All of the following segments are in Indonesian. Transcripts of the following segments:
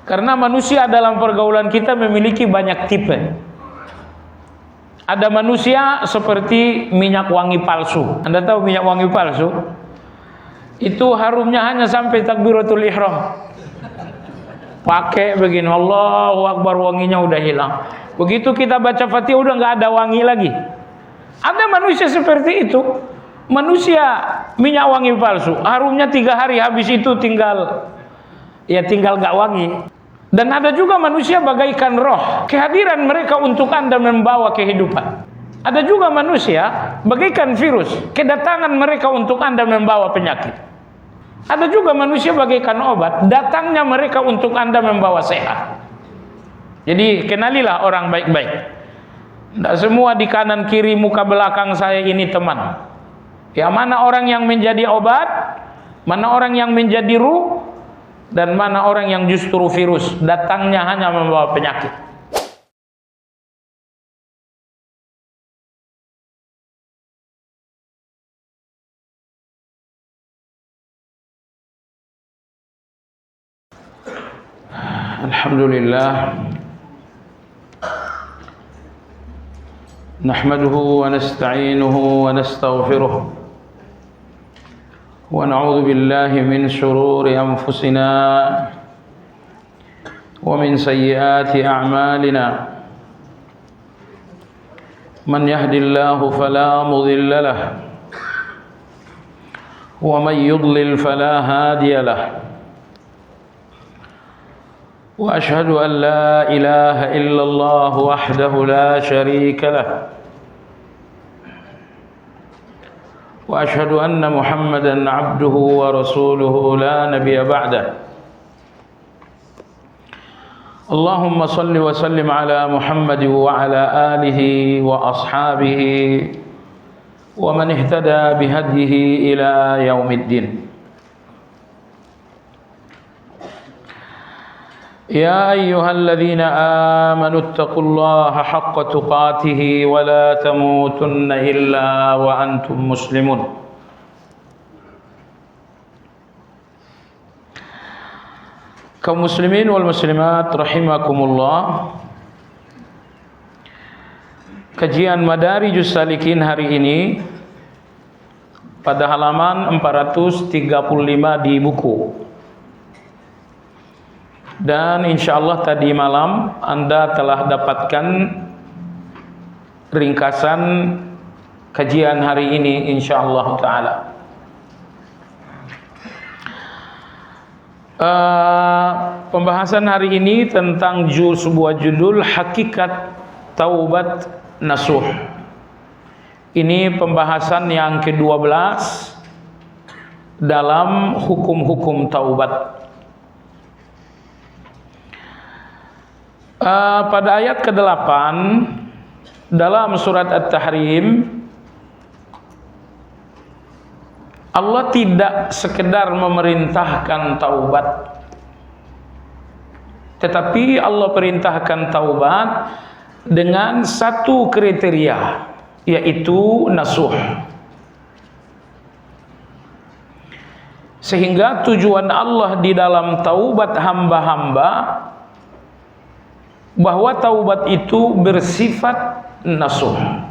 Karena manusia dalam pergaulan kita memiliki banyak tipe. Ada manusia seperti minyak wangi palsu. Anda tahu minyak wangi palsu? Itu harumnya hanya sampai takbiratul ihram. Pakai begini, Allahu Akbar, wanginya udah hilang. Begitu kita baca Fatihah udah nggak ada wangi lagi. Ada manusia seperti itu. Manusia minyak wangi palsu, harumnya 3 hari, habis itu tinggal nggak wangi. Dan ada juga manusia bagaikan roh, kehadiran mereka untuk Anda membawa kehidupan. Ada juga manusia bagaikan virus, kedatangan mereka untuk Anda membawa penyakit. Ada juga manusia bagaikan obat, datangnya mereka untuk Anda membawa sehat. Jadi kenalilah orang baik-baik. Tidak semua di kanan kiri muka belakang saya ini teman. Ya, mana orang yang menjadi obat, mana orang yang menjadi ruh, dan mana orang yang justru virus, datangnya hanya membawa penyakit. Alhamdulillah, nahmaduhu wa nasta'inuhu wa nastaghfiruh ونعوذ بالله من شرور أنفسنا ومن سيئات أعمالنا من يهد الله فلا مضل له ومن يضلل فلا هادي له وأشهد أن لا إله إلا الله وحده لا شريك له وأشهد أن محمدًا عبده ورسوله لا نبي بعده اللهم صل وسلم على محمد وعلى آله وأصحابه ومن اهتدى بهديه إلى يوم الدين يا أيها الذين آمنوا اتقوا الله حق تقاته ولا تموتن إلا وأنتم مسلمون kaum muslimin wal muslimat rahimakumullah. Kajian Madarijus Salikin hari ini pada halaman 435 di buku. Dan insyaallah tadi malam Anda telah dapatkan ringkasan kajian hari ini insyaallah taala. Pembahasan hari ini tentang sebuah judul Hakikat Taubat Nasuh. Ini pembahasan yang ke-12 dalam hukum-hukum taubat. Pada ayat ke-8 dalam surat At-Tahrim, Allah tidak sekedar memerintahkan taubat, tetapi Allah perintahkan taubat dengan satu kriteria, yaitu nasuh. Sehingga tujuan Allah di dalam taubat hamba-hamba bahwa taubat itu bersifat nasuh.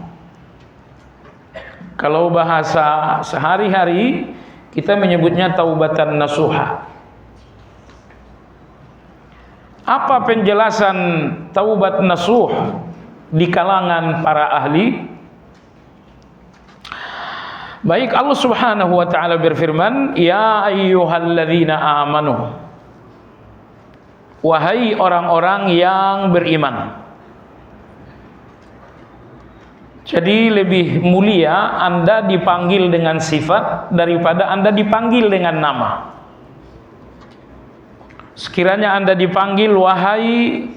Kalau bahasa sehari-hari kita menyebutnya taubatan nasuha. Apa penjelasan taubat nasuh di kalangan para ahli? Baik, Allah Subhanahu wa taala berfirman, "Ya ayyuhalladzina amanu." Wahai orang-orang yang beriman. Jadi lebih mulia Anda dipanggil dengan sifat daripada Anda dipanggil dengan nama. Sekiranya Anda dipanggil wahai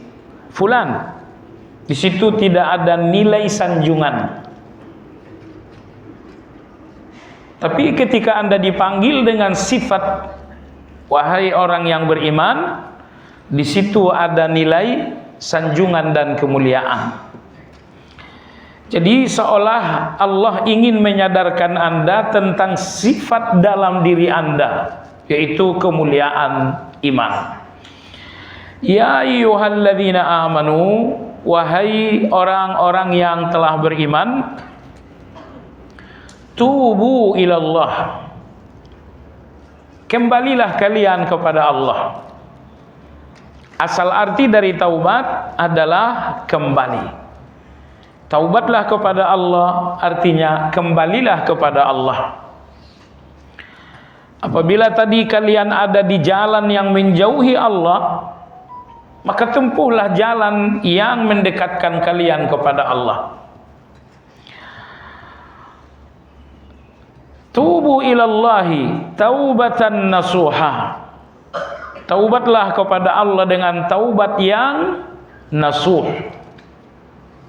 fulan, di situ tidak ada nilai sanjungan. Tapi ketika Anda dipanggil dengan sifat wahai orang yang beriman, di situ ada nilai sanjungan dan kemuliaan. Jadi seolah Allah ingin menyadarkan Anda tentang sifat dalam diri Anda, yaitu kemuliaan iman. Ya ayyuhalladzina amanu, wahai orang-orang yang telah beriman, tubu ilallah, kembalilah kalian kepada Allah. Asal arti dari taubat adalah kembali. Taubatlah kepada Allah artinya kembalilah kepada Allah. Apabila tadi kalian ada di jalan yang menjauhi Allah, maka tempuhlah jalan yang mendekatkan kalian kepada Allah. Tubu ilallahi taubatan nasuha. Taubatlah kepada Allah dengan taubat yang nasuh,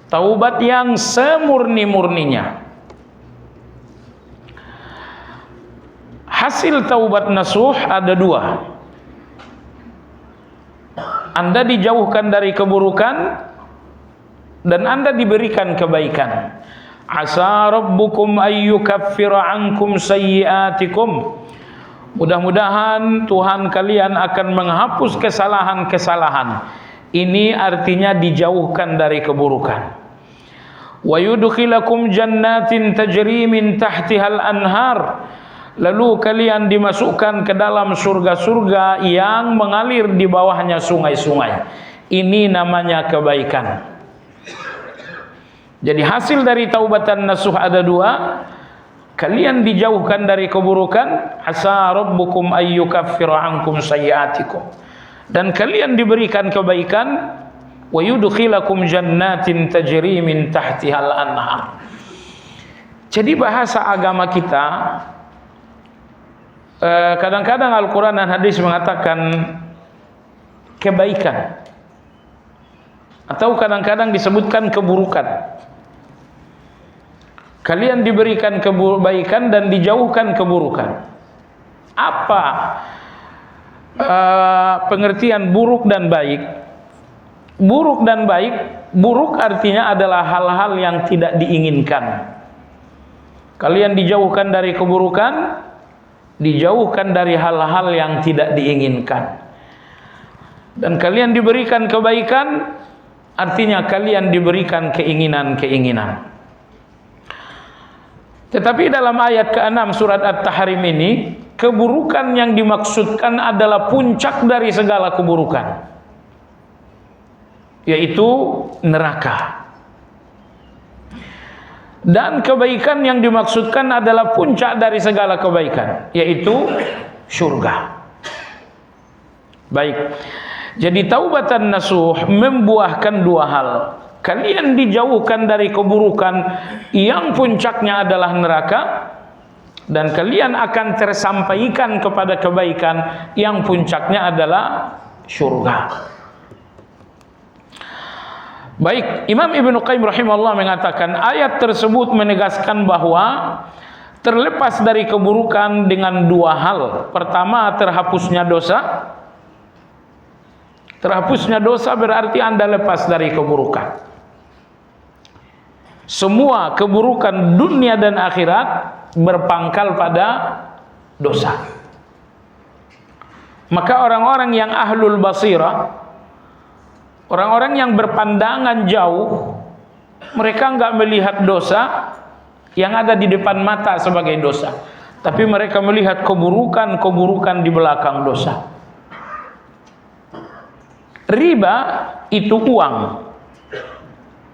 taubat yang semurni-murninya. Hasil taubat nasuh ada dua. Anda dijauhkan dari keburukan dan Anda diberikan kebaikan. Asa rabbukum ayyukaffira ankum sayyiatikum. Mudah-mudahan Tuhan kalian akan menghapus kesalahan-kesalahan. Ini artinya dijauhkan dari keburukan. Wa yudkhilakum jannatin tajri min tahtihal anhar. Lalu kalian dimasukkan ke dalam surga-surga yang mengalir di bawahnya sungai-sungai. Ini namanya kebaikan. Jadi hasil dari taubatan nasuh ada dua. Kalian dijauhkan dari keburukan, asa rabbukum ayyukaffira ankum sayyiatikum. Dan kalian diberikan kebaikan, wa yudkhilakum jannatin tajri min tahtihal anhar. Jadi bahasa agama kita, kadang-kadang Al-Quran dan hadis mengatakan kebaikan, atau kadang-kadang disebutkan keburukan. Kalian diberikan kebaikan dan dijauhkan keburukan. Apa pengertian buruk dan baik? Buruk dan baik, buruk artinya adalah hal-hal yang tidak diinginkan. Kalian dijauhkan dari keburukan, dijauhkan dari hal-hal yang tidak diinginkan. Dan kalian diberikan kebaikan, artinya kalian diberikan keinginan-keinginan. Tetapi dalam ayat ke-6 surat At-Tahrim ini, keburukan yang dimaksudkan adalah puncak dari segala keburukan, yaitu neraka. Dan kebaikan yang dimaksudkan adalah puncak dari segala kebaikan, yaitu surga. Baik. Jadi taubatan nasuh membuahkan dua hal. Kalian dijauhkan dari keburukan yang puncaknya adalah neraka, dan kalian akan tersampaikan kepada kebaikan yang puncaknya adalah surga. Baik, Imam Ibnu Qayyim rahimahullah mengatakan ayat tersebut menegaskan bahwa terlepas dari keburukan dengan dua hal. Pertama, terhapusnya dosa. Terhapusnya dosa berarti Anda lepas dari keburukan. Semua keburukan dunia dan akhirat berpangkal pada dosa. Maka orang-orang yang ahlul basirah, orang-orang yang berpandangan jauh, mereka enggak melihat dosa yang ada di depan mata sebagai dosa, tapi mereka melihat keburukan-keburukan di belakang dosa. Riba itu uang.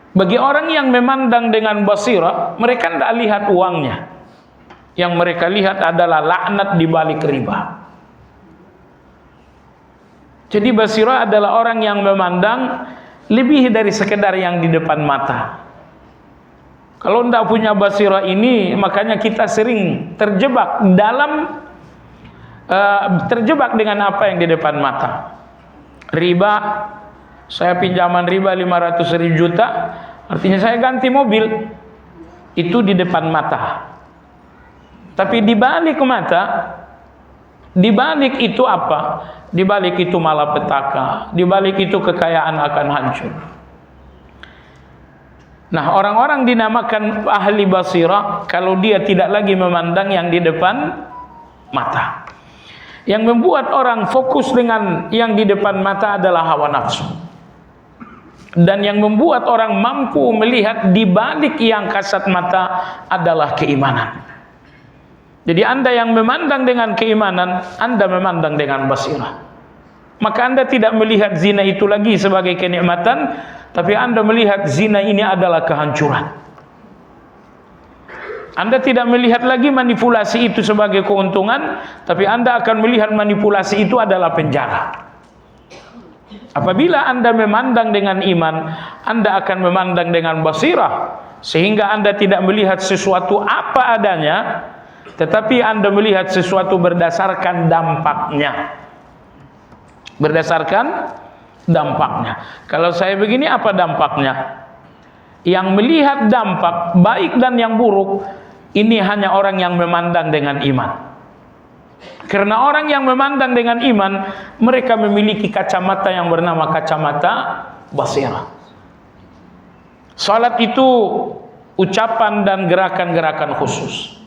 Bagi orang yang memandang dengan basirah, mereka tidak lihat uangnya. Yang mereka lihat adalah laknat di balik riba. Jadi basirah adalah orang yang memandang lebih dari sekedar yang di depan mata. Kalau tidak punya basirah ini, makanya kita sering terjebak dengan apa yang di depan mata. Riba, saya pinjaman riba 500 juta, artinya saya ganti mobil. Itu di depan mata. Tapi di balik mata, di balik itu apa? Di balik itu malapetaka, di balik itu kekayaan akan hancur. Nah, orang-orang dinamakan ahli basirah kalau dia tidak lagi memandang yang di depan mata. Yang membuat orang fokus dengan yang di depan mata adalah hawa nafsu. Dan yang membuat orang mampu melihat di balik yang kasat mata adalah keimanan. Jadi Anda yang memandang dengan keimanan, Anda memandang dengan basirah. Maka Anda tidak melihat zina itu lagi sebagai kenikmatan, tapi Anda melihat zina ini adalah kehancuran. Anda tidak melihat lagi manipulasi itu sebagai keuntungan, tapi Anda akan melihat manipulasi itu adalah penjara. Apabila Anda memandang dengan iman, Anda akan memandang dengan basirah, sehingga Anda tidak melihat sesuatu apa adanya, tetapi Anda melihat sesuatu berdasarkan dampaknya. Berdasarkan dampaknya. Kalau saya begini, apa dampaknya? Yang melihat dampak baik dan yang buruk, ini hanya orang yang memandang dengan iman. Karena orang yang memandang dengan iman, mereka memiliki kacamata yang bernama kacamata basirah. Salat itu ucapan dan gerakan-gerakan khusus.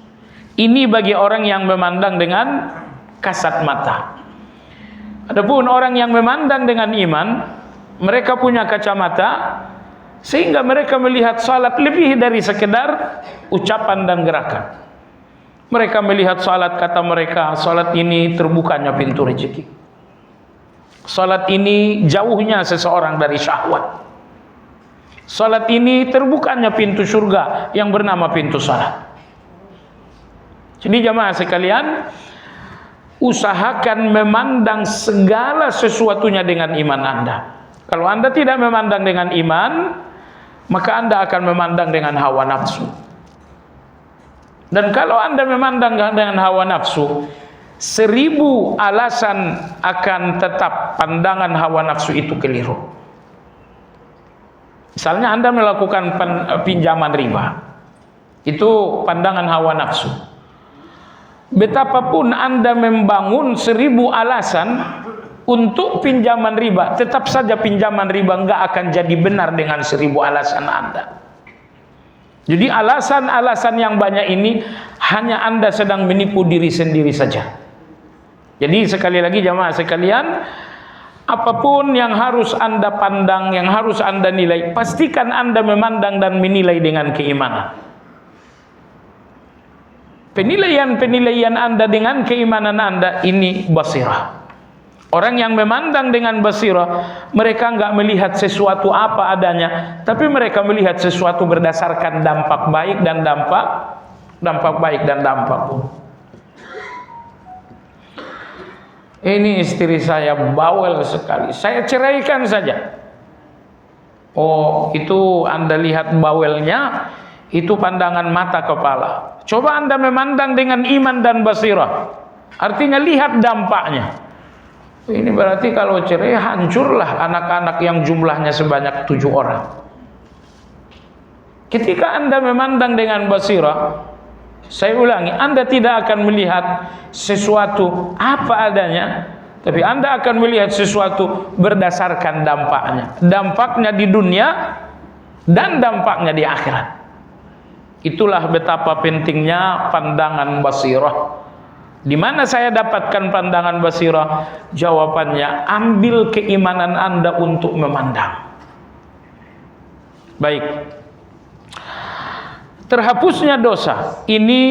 Ini bagi orang yang memandang dengan kasat mata. Adapun orang yang memandang dengan iman, mereka punya kacamata, sehingga mereka melihat salat lebih dari sekedar ucapan dan gerakan. Mereka melihat salat, kata mereka, salat ini terbukanya pintu rezeki. Salat ini jauhnya seseorang dari syahwat. Salat ini terbukanya pintu surga yang bernama pintu salat. Jadi jamaah sekalian, usahakan memandang segala sesuatunya dengan iman Anda. Kalau Anda tidak memandang dengan iman, maka Anda akan memandang dengan hawa nafsu. Dan kalau Anda memandang dengan hawa nafsu, 1000 alasan akan tetap pandangan hawa nafsu itu keliru. Misalnya Anda melakukan pinjaman riba, itu pandangan hawa nafsu. Betapapun Anda membangun 1000 alasan untuk pinjaman riba, tetap saja pinjaman riba enggak akan jadi benar dengan 1000 alasan Anda. Jadi alasan-alasan yang banyak ini hanya Anda sedang menipu diri sendiri saja. Jadi sekali lagi jamaah sekalian, apapun yang harus Anda pandang, yang harus Anda nilai, pastikan Anda memandang dan menilai dengan keimanan. Penilaian-penilaian Anda dengan keimanan Anda ini basirah. Orang yang memandang dengan basirah, mereka enggak melihat sesuatu apa adanya, tapi mereka melihat sesuatu berdasarkan dampak baik dan dampak baik dan dampak buruk. Ini istri saya bawel sekali, saya ceraikan saja. Oh, itu Anda lihat bawelnya, itu pandangan mata kepala. Coba Anda memandang dengan iman dan basirah, artinya lihat dampaknya. Ini berarti kalau cerai hancurlah anak-anak yang jumlahnya sebanyak 7 orang. Ketika Anda memandang dengan basirah, saya ulangi, Anda tidak akan melihat sesuatu apa adanya, tapi Anda akan melihat sesuatu berdasarkan dampaknya. Dampaknya di dunia dan dampaknya di akhirat. Itulah betapa pentingnya pandangan basirah. Di mana saya dapatkan pandangan basirah? Jawabannya, ambil keimanan Anda untuk memandang. Baik. Terhapusnya dosa. Ini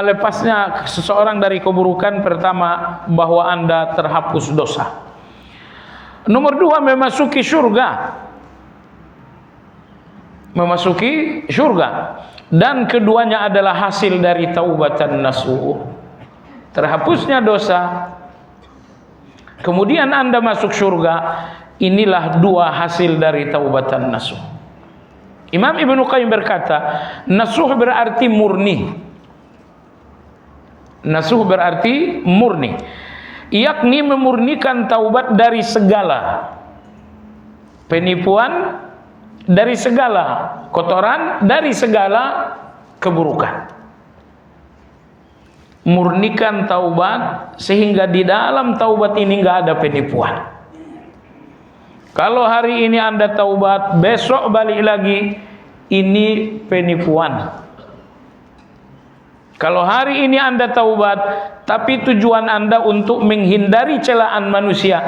lepasnya seseorang dari keburukan. Pertama, bahwa Anda terhapus dosa. Nomor 2, memasuki surga. Memasuki surga. Dan keduanya adalah hasil dari taubatan nasuh. Terhapusnya dosa, kemudian Anda masuk surga. Inilah 2 hasil dari taubatan nasuh. Imam Ibnu Qayyim berkata, nasuh berarti murni. Nasuh berarti murni, yakni memurnikan taubat dari segala penipuan, dari segala kotoran, dari segala keburukan. Murnikan taubat sehingga di dalam taubat ini enggak ada penipuan. Kalau hari ini Anda taubat, besok balik lagi, ini penipuan. Kalau hari ini Anda taubat, tapi tujuan Anda untuk menghindari celaan manusia,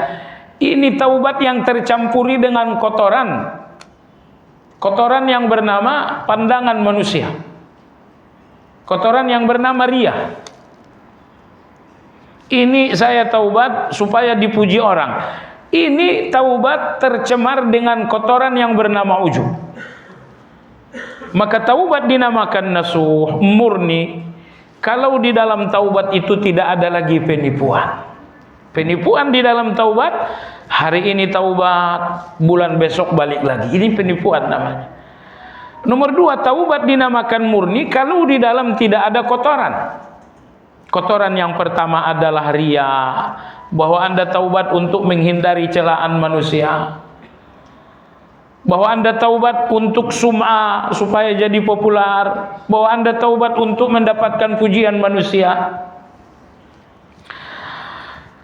ini taubat yang tercampuri dengan kotoran. Kotoran yang bernama pandangan manusia. Kotoran yang bernama riya. Ini saya taubat supaya dipuji orang. Ini taubat tercemar dengan kotoran yang bernama ujub. Maka taubat dinamakan nasuh, murni, kalau di dalam taubat itu tidak ada lagi penipuan. Penipuan di dalam taubat, hari ini taubat, bulan besok balik lagi. Ini penipuan namanya. Nomor 2, taubat dinamakan murni kalau di dalam tidak ada kotoran. Kotoran yang pertama adalah riya, bahwa Anda taubat untuk menghindari celaan manusia, bahwa Anda taubat untuk sum'ah supaya jadi populer, bahwa Anda taubat untuk mendapatkan pujian manusia.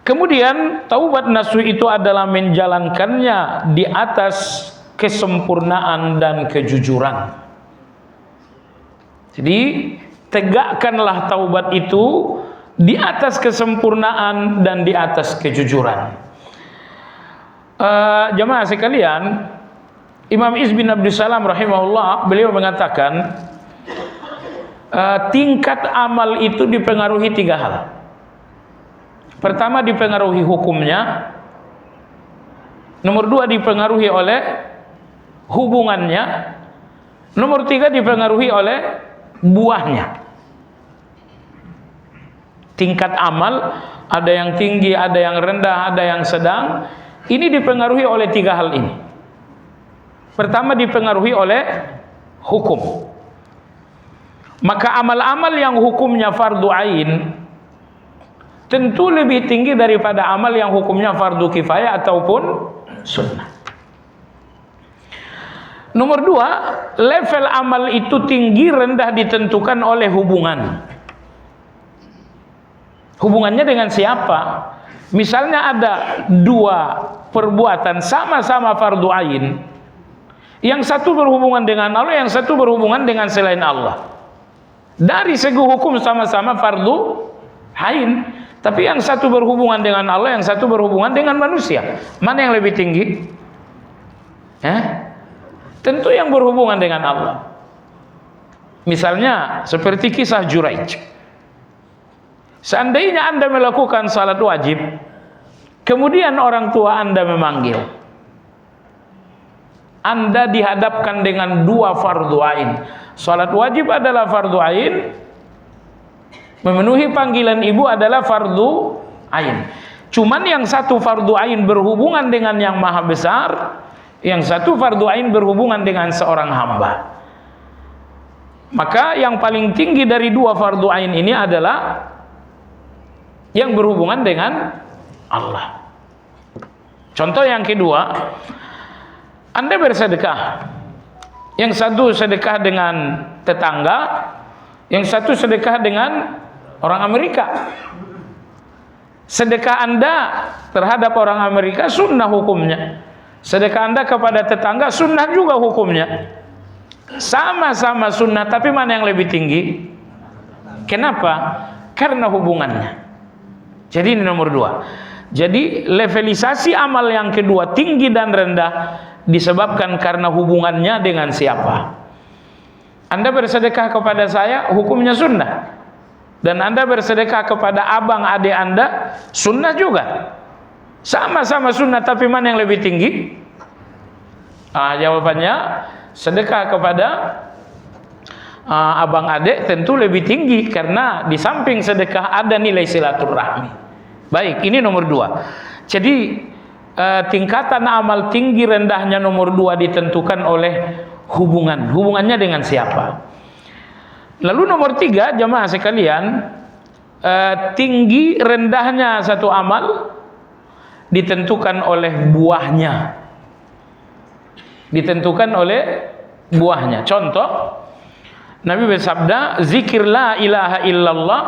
Kemudian taubat nasuh itu adalah menjalankannya di atas kesempurnaan dan kejujuran. Jadi tegakkanlah taubat itu di atas kesempurnaan dan di atas kejujuran. Jemaah sekalian, Imam Izz bin Abdussalam rahimahullah, beliau mengatakan tingkat amal itu dipengaruhi 3 hal. Pertama, dipengaruhi hukumnya. Nomor 2, dipengaruhi oleh hubungannya. Nomor 3, dipengaruhi oleh buahnya. Tingkat amal ada yang tinggi, ada yang rendah, ada yang sedang. Ini dipengaruhi oleh 3 hal ini. Pertama, dipengaruhi oleh hukum. Maka amal-amal yang hukumnya fardu ain tentu lebih tinggi daripada amal yang hukumnya fardu kifayah ataupun sunnah. Nomor 2, level amal itu tinggi rendah ditentukan oleh hubungan. Hubungannya dengan siapa? Misalnya ada 2 perbuatan sama-sama fardu ain, yang satu berhubungan dengan Allah, yang satu berhubungan dengan selain Allah. Dari segi hukum sama-sama fardu ain, tapi yang satu berhubungan dengan Allah, yang satu berhubungan dengan manusia. Mana yang lebih tinggi? Tentu yang berhubungan dengan Allah. Misalnya seperti kisah Juraij. Seandainya Anda melakukan salat wajib, kemudian orang tua Anda memanggil, Anda dihadapkan dengan 2 fardu ain. Salat wajib adalah fardu ain, memenuhi panggilan ibu adalah fardu ain. Cuman yang satu fardu ain berhubungan dengan yang maha besar, yang satu fardu ain berhubungan dengan seorang hamba. Maka yang paling tinggi dari 2 fardu ain ini adalah yang berhubungan dengan Allah. Contoh yang kedua, Anda bersedekah. Yang satu sedekah dengan tetangga, yang satu sedekah dengan orang Amerika. Sedekah Anda terhadap orang Amerika sunnah hukumnya. Sedekah Anda kepada tetangga sunnah juga hukumnya. Sama-sama sunnah, tapi mana yang lebih tinggi? Kenapa? Karena hubungannya. Jadi ini nomor 2. Jadi levelisasi amal yang kedua, tinggi dan rendah, disebabkan karena hubungannya dengan siapa. Anda bersedekah kepada saya, hukumnya sunnah. Dan Anda bersedekah kepada abang adik Anda, sunnah juga. Sama-sama sunnah, tapi mana yang lebih tinggi? Jawabannya, sedekah kepada abang adik tentu lebih tinggi, karena di samping sedekah ada nilai silaturahmi. Baik, ini nomor 2. Jadi tingkatan amal tinggi rendahnya nomor 2 ditentukan oleh hubungan. Hubungannya dengan siapa? Lalu nomor 3, jemaah sekalian, tinggi rendahnya satu amal ditentukan oleh buahnya. Ditentukan oleh buahnya. Contoh, Nabi bersabda, zikir la ilaha illallah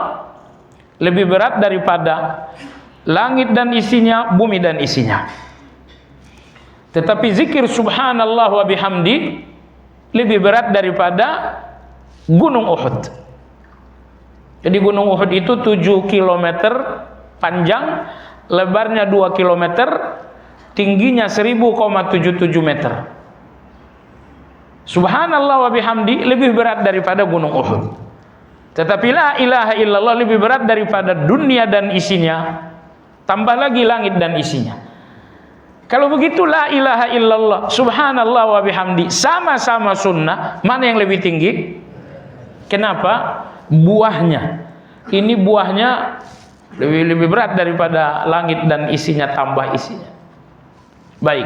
lebih berat daripada langit dan isinya, bumi dan isinya. Tetapi zikir subhanallah wa bihamdi lebih berat daripada gunung Uhud. Jadi Gunung Uhud itu 7 kilometer panjang, lebarnya 2 kilometer, tingginya 1000,77 meter. Subhanallah wa bihamdi, lebih berat daripada Gunung Uhud. Tetapi la ilaha illallah lebih berat daripada dunia dan isinya, tambah lagi langit dan isinya. Kalau begitu la ilaha illallah, subhanallah wa bihamdi, sama-sama sunnah, mana yang lebih tinggi? Kenapa? Buahnya. Ini buahnya lebih berat daripada langit dan isinya tambah isinya. Baik.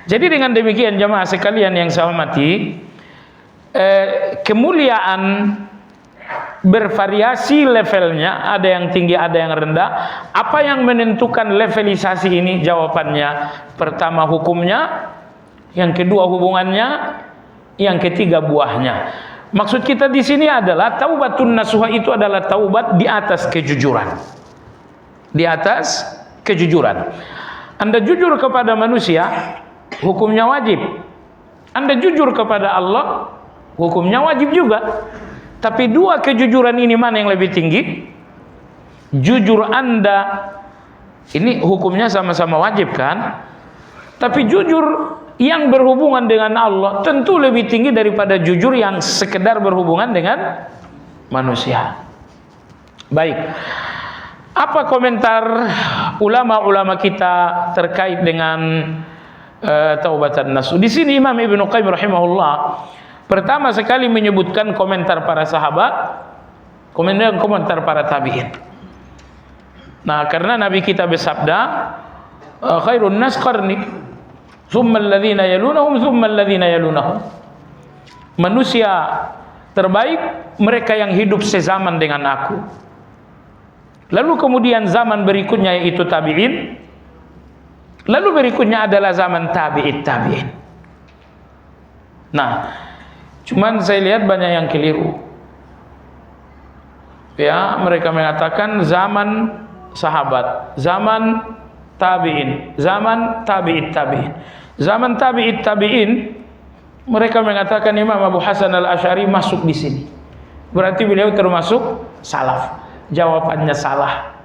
Jadi dengan demikian jemaah sekalian yang saya hormati, kemuliaan bervariasi levelnya, ada yang tinggi, ada yang rendah. Apa yang menentukan levelisasi ini? Jawabannya, pertama hukumnya, yang kedua hubungannya, yang ketiga buahnya. Maksud kita di sini adalah taubatun nasuha itu adalah taubat di atas kejujuran. Di atas kejujuran. Anda jujur kepada manusia, hukumnya wajib. Anda jujur kepada Allah, hukumnya wajib juga. Tapi dua kejujuran ini mana yang lebih tinggi? Jujur Anda ini hukumnya sama-sama wajib kan? Tapi jujur yang berhubungan dengan Allah tentu lebih tinggi daripada jujur yang sekedar berhubungan dengan manusia. Baik. Apa komentar ulama-ulama kita terkait dengan taubatan nasuh? Di sini Imam Ibnu Qayyim rahimahullah pertama sekali menyebutkan komentar para sahabat, kemudian komentar para tabi'in. Nah, karena Nabi kita bersabda, khairun nas qarni, thumma alladhina yalunahum, thumma alladhina yalunahum. Manusia terbaik mereka yang hidup sezaman dengan aku. Lalu kemudian zaman berikutnya yaitu tabi'in. Lalu berikutnya adalah zaman tabi'it tabi'in. Nah, cuman saya lihat banyak yang keliru. Ya, mereka mengatakan zaman sahabat, zaman tabi'in, zaman tabi'it tabi'in. Zaman tabi'it tabi'in, mereka mengatakan Imam Abu Hasan Al-Asy'ari masuk di sini. Berarti beliau termasuk salaf. Jawabannya salah.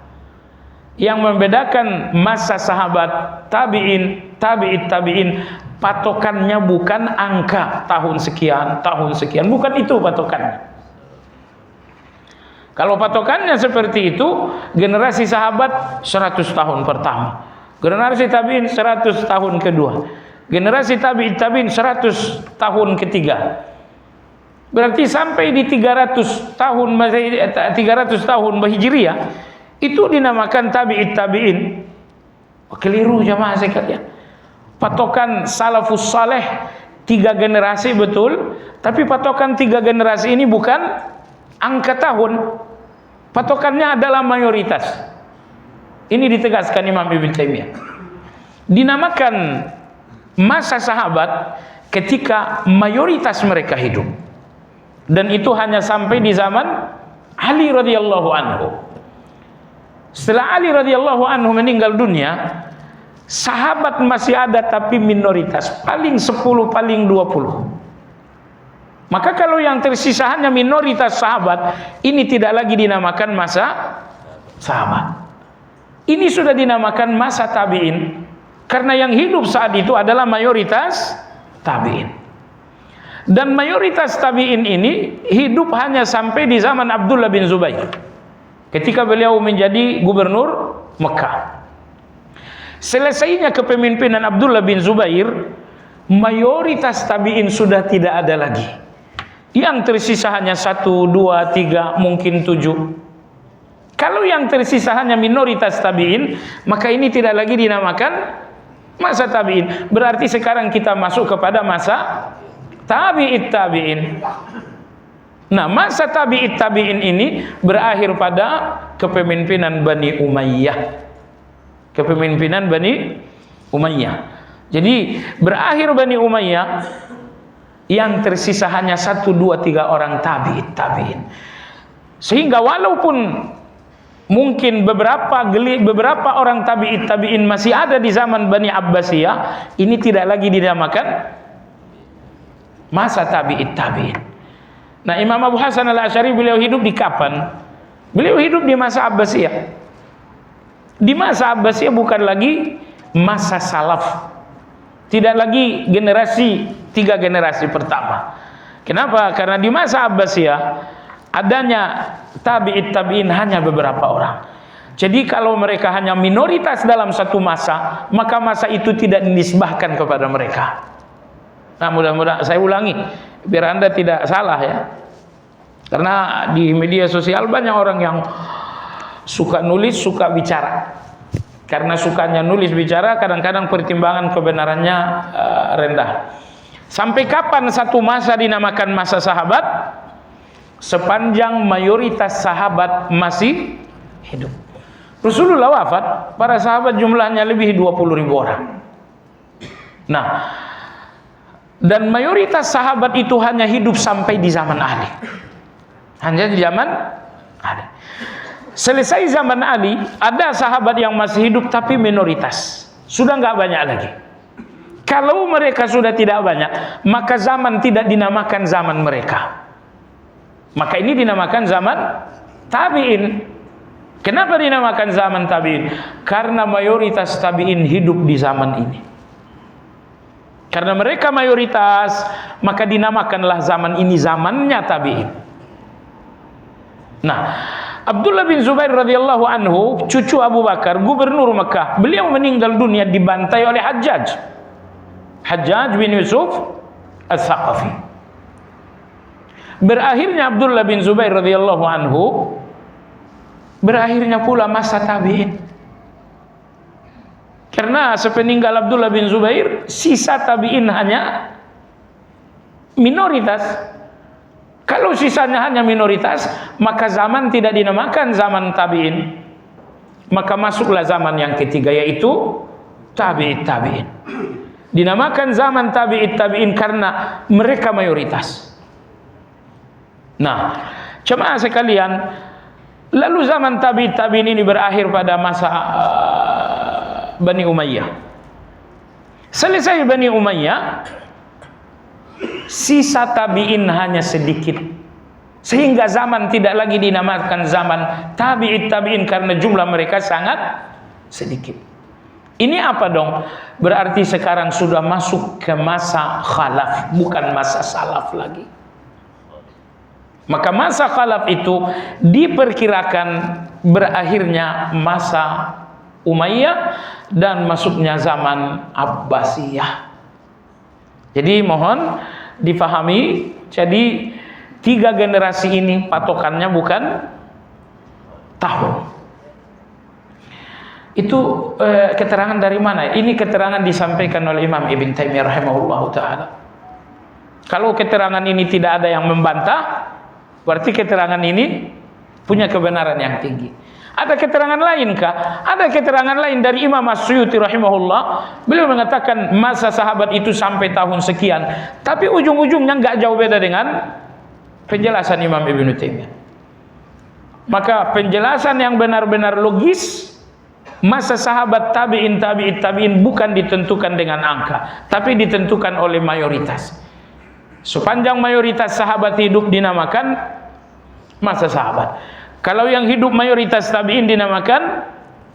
Yang membedakan masa sahabat, tabi'in, tabi'it tabi'in, patokannya bukan angka tahun sekian, bukan itu patokannya. Kalau patokannya seperti itu, generasi sahabat 100 tahun pertama, generasi tabi'in 100 tahun kedua, generasi tabi'it tabi'in 100 tahun ketiga. Berarti sampai di 300 tahun Hijriah itu dinamakan tabi'it tabi'in. Keliru jamaah sekalian. Patokan salafus saleh 3 generasi betul, tapi patokan 3 generasi ini bukan angka tahun. Patokannya adalah mayoritas. Ini ditegaskan Imam Ibnu Taimiyah. Dinamakan masa sahabat ketika mayoritas mereka hidup. Dan itu hanya sampai di zaman Ali radhiyallahu anhu. Setelah Ali radhiyallahu anhu meninggal dunia, sahabat masih ada tapi minoritas, paling 10, paling 20. Maka kalau yang tersisa hanya minoritas sahabat, ini tidak lagi dinamakan masa sahabat. Ini sudah dinamakan masa tabi'in, karena yang hidup saat itu adalah mayoritas tabi'in. Dan mayoritas tabi'in ini hidup hanya sampai di zaman Abdullah bin Zubair, ketika beliau menjadi gubernur Mekah. Selesainya kepemimpinan Abdullah bin Zubair, mayoritas tabi'in sudah tidak ada lagi. Yang tersisa hanya 1, 2, 3, mungkin 7. Kalau yang tersisa hanya minoritas tabi'in, maka ini tidak lagi dinamakan masa tabi'in. Berarti sekarang kita masuk kepada masa tabi'it tabi'in. Nah, masa tabi'it tabi'in ini berakhir pada kepemimpinan Bani Umayyah. Kepemimpinan Bani Umayyah. Jadi berakhir Bani Umayyah, yang tersisa hanya 1, 2, 3 orang tabi'it tabi'in. Sehingga walaupun mungkin beberapa orang tabi'it tabi'in masih ada di zaman Bani Abbasiyah, ini tidak lagi dinamakan masa tabi'it tabi'in. Nah, Imam Abu Hasan Al-Asy'ari beliau hidup di kapan? Beliau hidup di masa Abbasiyah. Di masa Abbasiyah bukan lagi masa salaf, tidak lagi tiga generasi pertama. Kenapa? Karena di masa Abbasiyah adanya tabi'in hanya beberapa orang. Jadi kalau mereka hanya minoritas dalam satu masa, maka masa itu tidak dinisbahkan kepada mereka. Nah, mudah-mudahan saya ulangi biar Anda tidak salah ya. Karena di media sosial banyak orang yang suka nulis, suka bicara. Karena sukanya nulis bicara, kadang-kadang pertimbangan kebenarannya rendah. Sampai kapan satu masa dinamakan masa sahabat? Sepanjang mayoritas sahabat masih hidup. Rasulullah wafat, para sahabat jumlahnya lebih 20.000 orang. Nah, dan mayoritas sahabat itu hanya hidup sampai di zaman Ali. Hanya di zaman Ali. Selesai zaman Ali, ada sahabat yang masih hidup tapi minoritas. Sudah nggak banyak lagi. Kalau mereka sudah tidak banyak, maka zaman tidak dinamakan zaman mereka. Maka ini dinamakan zaman tabi'in. Kenapa dinamakan zaman tabi'in? Karena mayoritas tabi'in hidup di zaman ini. Karena mereka mayoritas, maka dinamakanlah zaman ini zamannya tabi'in. Nah, Abdullah bin Zubair radhiyallahu anhu, cucu Abu Bakar, gubernur Mekah. Beliau meninggal dunia dibantai oleh Hajjaj bin Yusuf Al-Thaqafi. Berakhirnya Abdullah bin Zubair radhiyallahu anhu, berakhirnya pula masa tabi'in. Karena sepeninggal Abdullah bin Zubair, sisa tabi'in hanya minoritas. Kalau sisanya hanya minoritas, maka zaman tidak dinamakan zaman tabi'in. Maka masuklah zaman yang ketiga, yaitu tabi'in. Dinamakan zaman tabi'in karena mereka mayoritas. Nah, jemaah sekalian, lalu zaman tabi'in ini berakhir pada masa Bani Umayyah. Selesai Bani Umayyah, sisa tabi'in hanya sedikit, sehingga zaman tidak lagi dinamakan zaman tabi'in karena jumlah mereka sangat sedikit. Ini apa dong? Berarti sekarang sudah masuk ke masa khalaf, bukan masa salaf lagi. Maka masa khalaf itu diperkirakan berakhirnya masa Umayyah dan masuknya zaman Abbasiyah. Jadi mohon difahami, jadi 3 generasi ini patokannya bukan tahun. Itu keterangan dari mana? Ini keterangan disampaikan oleh Imam Ibn Taimiyah rahimahullah ta'ala. Kalau keterangan ini tidak ada yang membantah, berarti keterangan ini punya kebenaran yang tinggi. Ada keterangan lain kah? Ada keterangan lain dari Imam As-Suyuti rahimahullah. Beliau mengatakan masa sahabat itu sampai tahun sekian. Tapi ujung-ujungnya nggak jauh beda dengan penjelasan Imam Ibn Taimiyah. Maka penjelasan yang benar-benar logis, masa sahabat tabi'in bukan ditentukan dengan angka, tapi ditentukan oleh mayoritas. Sepanjang mayoritas sahabat hidup dinamakan masa sahabat. Kalau yang hidup mayoritas tabi'in dinamakan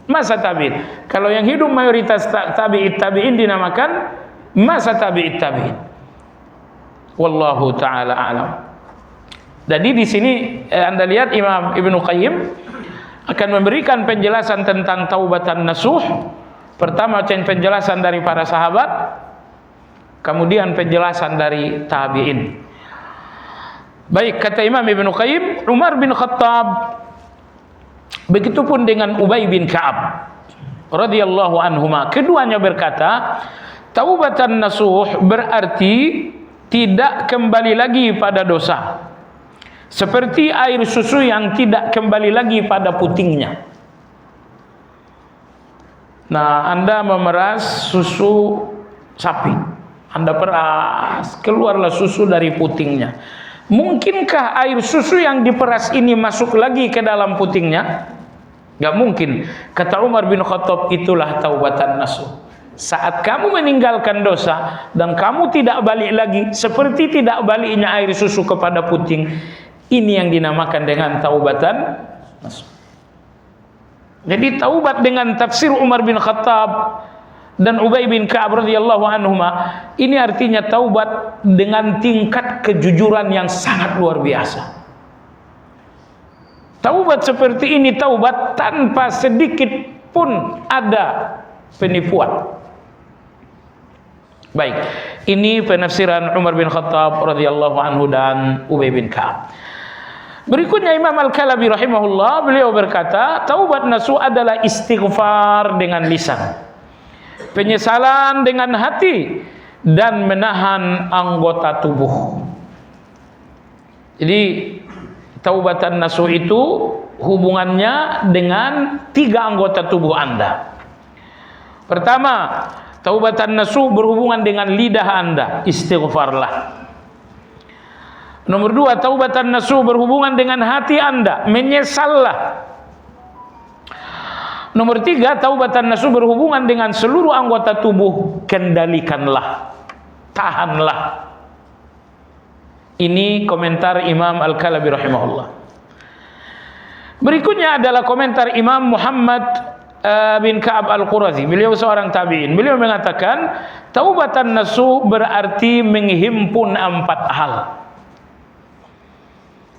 masa tabi'in. Kalau yang hidup mayoritas tabi'in dinamakan masa tabi'in. Wallahu ta'ala a'lam. Jadi di sini Anda lihat Imam Ibnu Qayyim akan memberikan penjelasan tentang taubatan nasuh. Pertama penjelasan dari para sahabat, kemudian penjelasan dari tabi'in. Baik, kata Imam Ibnu Qayyim, Umar bin Khattab, begitupun dengan Ubay bin Ka'ab radhiyallahu anhuma, keduanya berkata, taubatan nasuh berarti tidak kembali lagi pada dosa, seperti air susu yang tidak kembali lagi pada putingnya. Nah, Anda memeras susu sapi, Anda peras, keluarlah susu dari putingnya. Mungkinkah air susu yang diperas ini masuk lagi ke dalam putingnya? Gak mungkin. Kata Umar bin Khattab, itulah taubatan nasuh. Saat kamu meninggalkan dosa dan kamu tidak balik lagi, seperti tidak baliknya air susu kepada puting, ini yang dinamakan dengan taubatan nasuh. Jadi taubat dengan tafsir Umar bin Khattab dan Ubay bin Ka'ab radhiyallahu anhuma, ini artinya taubat dengan tingkat kejujuran yang sangat luar biasa. Taubat seperti ini taubat tanpa sedikit pun ada penipuan. Baik, ini penafsiran Umar bin Khattab radhiyallahu anhu dan Ubay bin Ka'ab. Berikutnya Imam Al-Kalabi rahimahullah, beliau berkata, taubat nasuh adalah istighfar dengan lisan, penyesalan dengan hati, dan menahan anggota tubuh. Jadi taubatan nasuh itu hubungannya dengan 3 anggota tubuh Anda. Pertama, taubatan nasuh berhubungan dengan lidah Anda, istighfarlah. Nomor 2, taubatan nasuh berhubungan dengan hati Anda, menyesallah. Nomor 3, taubatan nasuh berhubungan dengan seluruh anggota tubuh, kendalikanlah, tahanlah. Ini komentar Imam Al-Kalabi rahimahullah. Berikutnya adalah komentar Imam Muhammad bin Ka'ab Al-Qurazi. Beliau seorang tabi'in. Beliau mengatakan, taubatan nasuh berarti menghimpun 4 hal.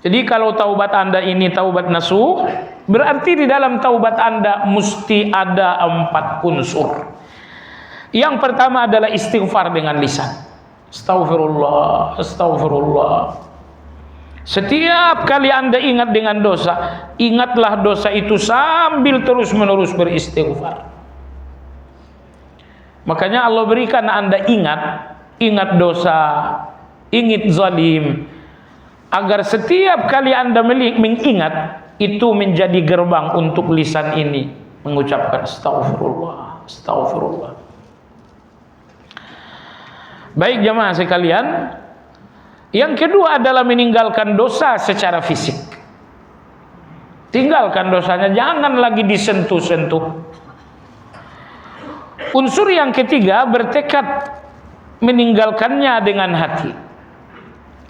Jadi kalau taubat Anda ini taubat nasuh, berarti di dalam taubat Anda mesti ada 4 unsur. Yang pertama adalah istighfar dengan lisan. Astaghfirullah, astaghfirullah. Setiap kali Anda ingat dengan dosa, ingatlah dosa itu sambil terus-menerus beristighfar. Makanya Allah berikan Anda ingat dosa, ingat zalim, agar setiap kali Anda mengingat, itu menjadi gerbang untuk lisan ini mengucapkan astaghfirullah, astaghfirullah. Baik jamaah sekalian, yang kedua adalah meninggalkan dosa secara fisik. Tinggalkan dosanya, jangan lagi disentuh-sentuh. Unsur yang ketiga, bertekad meninggalkannya dengan hati.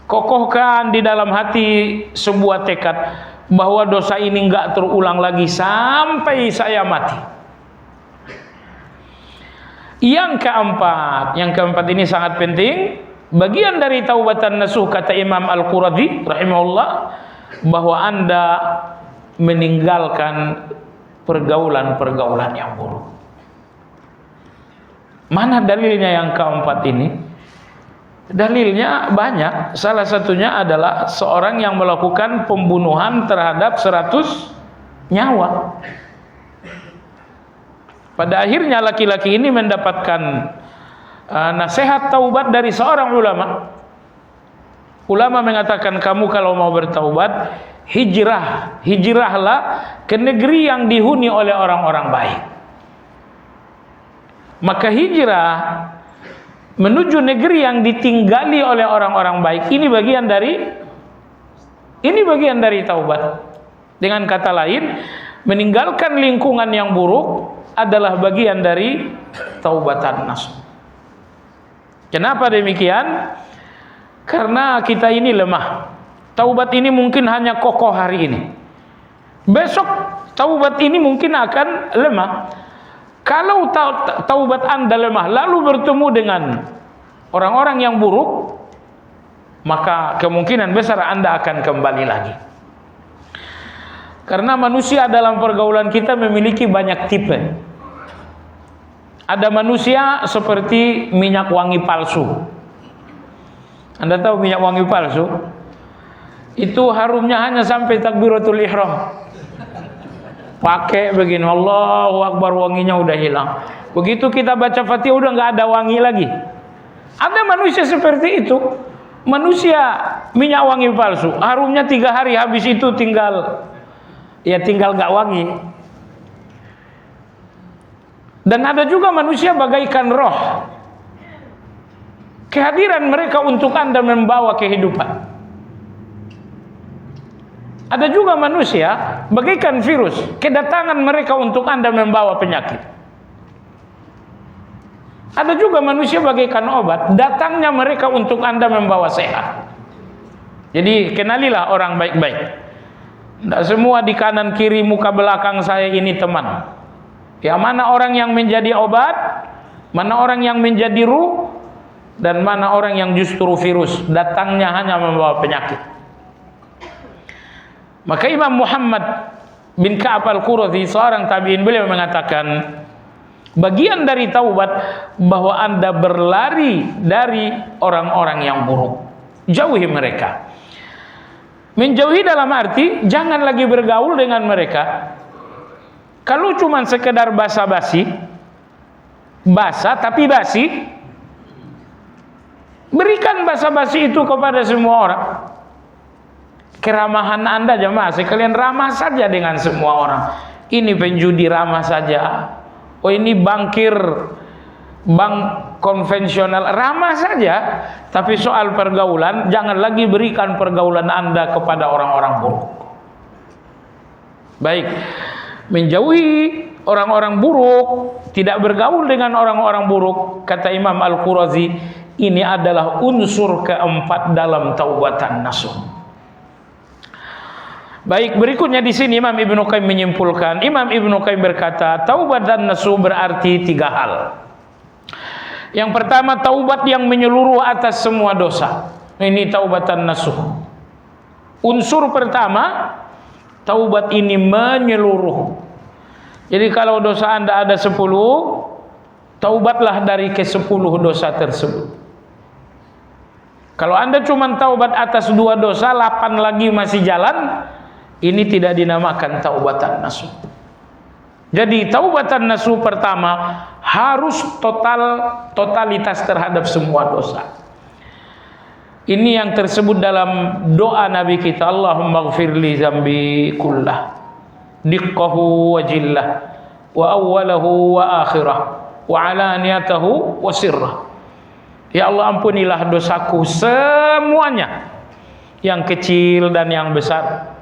Kokohkan di dalam hati sebuah tekad bahwa dosa ini enggak terulang lagi sampai saya mati. Yang keempat ini sangat penting, bagian dari taubatan nasuh, kata Imam Al-Qurazi rahimahullah, bahwa Anda meninggalkan pergaulan-pergaulan yang buruk. Mana dalilnya yang keempat ini? Dalilnya banyak. Salah satunya adalah seorang yang melakukan pembunuhan terhadap 100 nyawa. Pada akhirnya laki-laki ini mendapatkan nasihat taubat dari seorang ulama. Ulama mengatakan, kamu kalau mau bertaubat, hijrahlah ke negeri yang dihuni oleh orang-orang baik. Maka hijrah menuju negeri yang ditinggali oleh orang-orang baik, ini bagian dari taubat. Dengan kata lain, meninggalkan lingkungan yang buruk adalah bagian dari taubatan nasuh. Kenapa demikian? Karena kita ini lemah. Taubat ini mungkin hanya kokoh hari ini. Besok taubat ini mungkin akan lemah. Kalau taubat Anda lemah lalu bertemu dengan orang-orang yang buruk, maka kemungkinan besar Anda akan kembali lagi. Karena manusia dalam pergaulan kita memiliki banyak tipe. Ada manusia seperti minyak wangi palsu. Anda tahu minyak wangi palsu? Itu harumnya hanya sampai takbiratul ihram. Pakai begini, Allahu Akbar, wanginya udah hilang. Begitu kita baca Fatihah udah nggak ada wangi lagi. Ada manusia seperti itu. Manusia minyak wangi palsu, harumnya 3 hari, habis itu tinggal nggak wangi. Dan ada juga manusia bagaikan roh. Kehadiran mereka untuk Anda membawa kehidupan. Ada juga manusia bagaikan virus, kedatangan mereka untuk Anda membawa penyakit. Ada juga manusia bagaikan obat, datangnya mereka untuk Anda membawa sehat. Jadi kenalilah orang baik-baik. Tidak semua di kanan kiri muka belakang saya ini teman. Ya, mana orang yang menjadi obat, mana orang yang menjadi ruh, dan mana orang yang justru virus, datangnya hanya membawa penyakit. Maka Imam Muhammad bin Ka'ab al-Qurazi, seorang tabi'in, beliau mengatakan, bagian dari taubat bahwa Anda berlari dari orang-orang yang buruk. Jauhi mereka. Menjauhi dalam arti jangan lagi bergaul dengan mereka. Kalau cuma sekedar basa-basi, basa tapi basi, berikan basa-basi itu kepada semua orang. Keramahan Anda jemaah sekalian, ramah saja dengan semua orang. Ini penjudi, ramah saja. Oh, ini bankir, bank konvensional, ramah saja. Tapi soal pergaulan, jangan lagi berikan pergaulan Anda kepada orang-orang buruk. Baik, menjauhi orang-orang buruk, tidak bergaul dengan orang-orang buruk, kata Imam Al-Qurazi, ini adalah unsur keempat dalam taubatan nasuh. Baik, berikutnya di sini Imam Ibnu Qayyim menyimpulkan. Imam Ibnu Qayyim berkata, taubatan nasuh berarti 3 hal. Yang pertama, taubat yang menyeluruh atas semua dosa. Ini taubatan nasuh. Unsur pertama, taubat ini menyeluruh. Jadi kalau dosa Anda ada 10, taubatlah dari ke-10 dosa tersebut. Kalau Anda cuma taubat atas 2 dosa, 8 lagi masih jalan, ini tidak dinamakan taubatan nasuh. Jadi taubatan nasuh pertama harus totalitas terhadap semua dosa. Ini yang tersebut dalam doa Nabi kita, Allahumma ghfirli zambi kullah, diqqahu wa jillah, wa awwalahu wa akhirah, wa alaniyatahu wa sirrah. Ya Allah, ampunilah dosaku semuanya, yang kecil dan yang besar,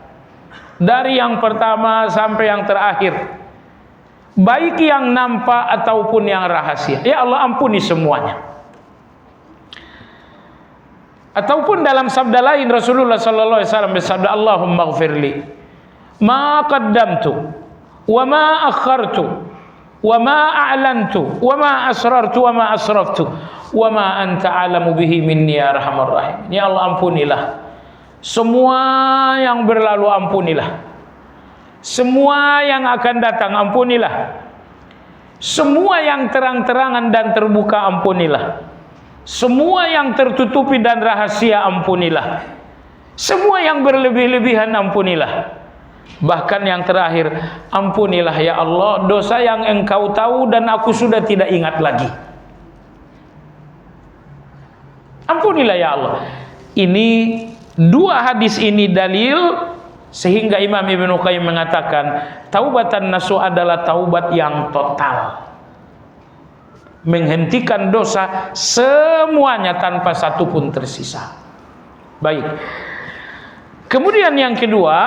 dari yang pertama sampai yang terakhir, baik yang nampak ataupun yang rahasia. Ya Allah, ampuni semuanya. Ataupun dalam sabda lain Rasulullah sallallahu alaihi wasallam bersabda, Allahumma ghfirli ma qaddamtu wa ma akhartu wa ma a'lantu wa ma asrartu wa ma asraftu wa ma anta a'lamu bihi minni ya arhamar rahim. Ya Allah, ampunilah semua yang berlalu, ampunilah semua yang akan datang, ampunilah semua yang terang-terangan dan terbuka, ampunilah semua yang tertutupi dan rahasia, ampunilah semua yang berlebih-lebihan, ampunilah bahkan yang terakhir, ampunilah ya Allah dosa yang Engkau tahu dan aku sudah tidak ingat lagi. Ampunilah ya Allah. Ini 2 hadis ini dalil sehingga Imam Ibnu Qayyim mengatakan taubatan nasuh adalah taubat yang total, menghentikan dosa semuanya tanpa satu pun tersisa. Baik. Kemudian yang kedua,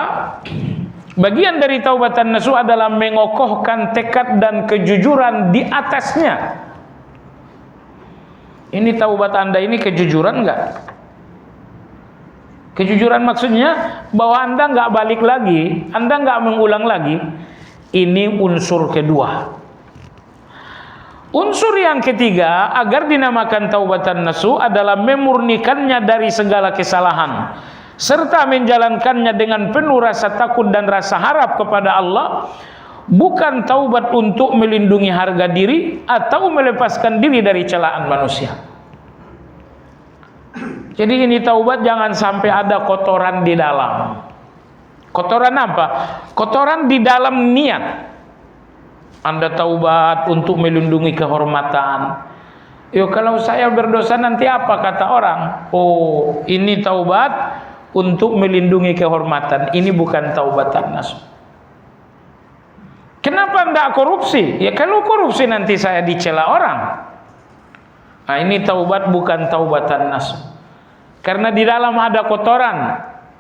bagian dari taubatan nasuh adalah mengokohkan tekad dan kejujuran di atasnya. Ini taubat Anda ini kejujuran enggak? Kejujuran maksudnya bahwa Anda enggak balik lagi, Anda enggak mengulang lagi. Ini unsur kedua. Unsur yang ketiga agar dinamakan taubatan nasuh adalah memurnikannya dari segala kesalahan serta menjalankannya dengan penuh rasa takut dan rasa harap kepada Allah, bukan taubat untuk melindungi harga diri atau melepaskan diri dari celaan manusia. Jadi ini taubat jangan sampai ada kotoran di dalam. Kotoran apa? Kotoran di dalam niat. Anda taubat untuk melindungi kehormatan. Yo, kalau saya berdosa nanti apa kata orang? Oh, ini taubat untuk melindungi kehormatan. Ini bukan taubatan nasuh. Kenapa enggak korupsi? Ya kalau korupsi nanti saya dicela orang. Nah, ini taubat bukan taubatan nasuh. Karena di dalam ada kotoran.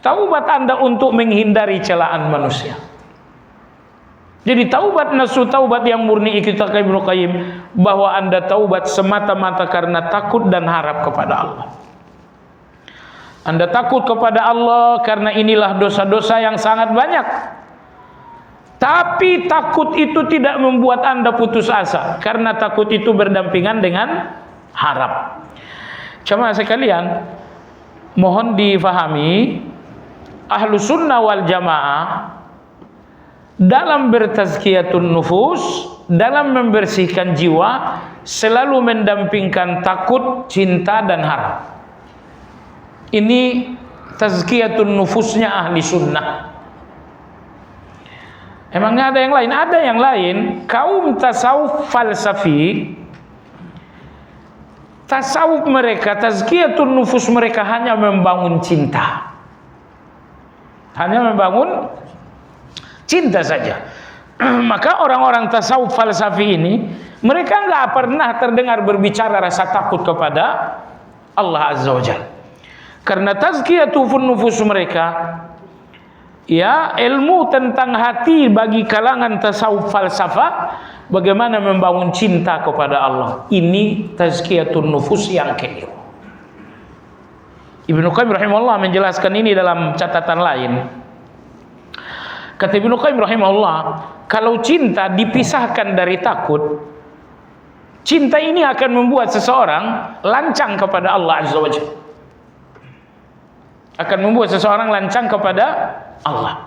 Taubat Anda untuk menghindari celaan manusia. Jadi taubat nasuh, taubat yang murni, kata Ibnu Qayyim, bahwa Anda taubat semata-mata karena takut dan harap kepada Allah. Anda takut kepada Allah karena inilah dosa-dosa yang sangat banyak. Tapi takut itu tidak membuat Anda putus asa, karena takut itu berdampingan dengan harap. Jemaah sekalian, mohon difahami, ahlu sunnah wal jamaah dalam bertazkiyatun nufus, dalam membersihkan jiwa, selalu mendampingkan takut, cinta, dan harap. Ini tazkiyatun nufusnya ahli sunnah. Emangnya ada yang lain? Ada yang lain. Kaum tasawuf falsafi, tasawuf mereka, tazkiyatun nufus mereka hanya membangun cinta. Hanya membangun cinta saja. Maka orang-orang tasawuf falsafi ini, mereka nggak pernah terdengar berbicara rasa takut kepada Allah Azza wa Jalla. Karena tazkiyatun nufus mereka, ya, ilmu tentang hati bagi kalangan tasawuf falsafah, bagaimana membangun cinta kepada Allah. Ini tazkiyatun nufus yang keliru. Ibnu Qayyim rahimahullah menjelaskan ini dalam catatan lain. Kata Ibnu Qayyim rahimahullah, kalau cinta dipisahkan dari takut, cinta ini akan membuat seseorang lancang kepada Allah Azza wa Jalla. Akan membuat seseorang lancang kepada Allah.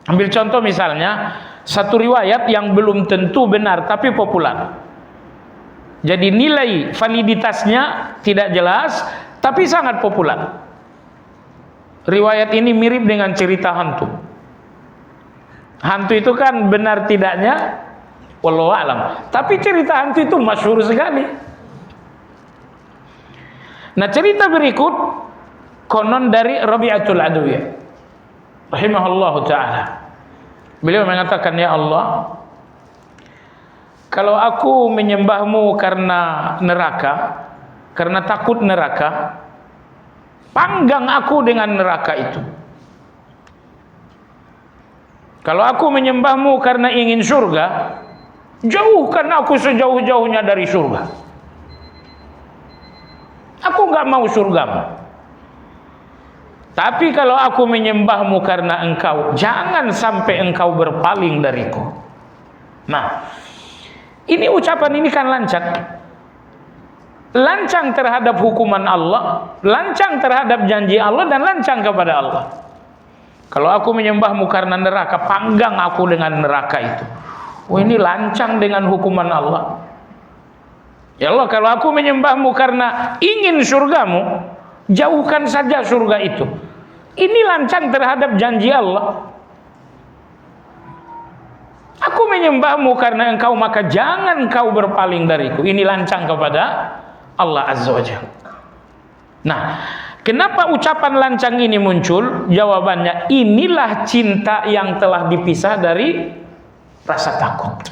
Ambil contoh misalnya, satu riwayat yang belum tentu benar tapi populer. Jadi nilai validitasnya tidak jelas tapi sangat populer. Riwayat ini mirip dengan cerita hantu. Hantu itu kan benar tidaknya wallahu alam. Tapi cerita hantu itu masyhur sekali. Nah, cerita berikut konon dari Rabi'atul Adawiyah rahimahullahu ta'ala. Beliau mengatakan, ya Allah, kalau aku menyembahmu karena neraka, karena takut neraka, panggang aku dengan neraka itu. Kalau aku menyembahmu karena ingin surga, jauhkan aku sejauh-jauhnya dari surga. Aku nggak mau surgamu. Tapi kalau aku menyembahmu karena engkau, jangan sampai engkau berpaling dariku. Nah, ini ucapan ini kan lancang. Lancang terhadap hukuman Allah, lancang terhadap janji Allah, dan lancang kepada Allah. Kalau aku menyembahmu karena neraka, panggang aku dengan neraka itu. Oh, ini lancang dengan hukuman Allah. Ya Allah, kalau aku menyembahmu karena ingin surgamu, jauhkan saja surga itu. Ini lancang terhadap janji Allah. Aku menyembahmu karena engkau, maka jangan kau berpaling dariku. Ini lancang kepada Allah Azza wa Jalla. Nah, kenapa ucapan lancang ini muncul? Jawabannya, inilah cinta yang telah dipisah dari rasa takut.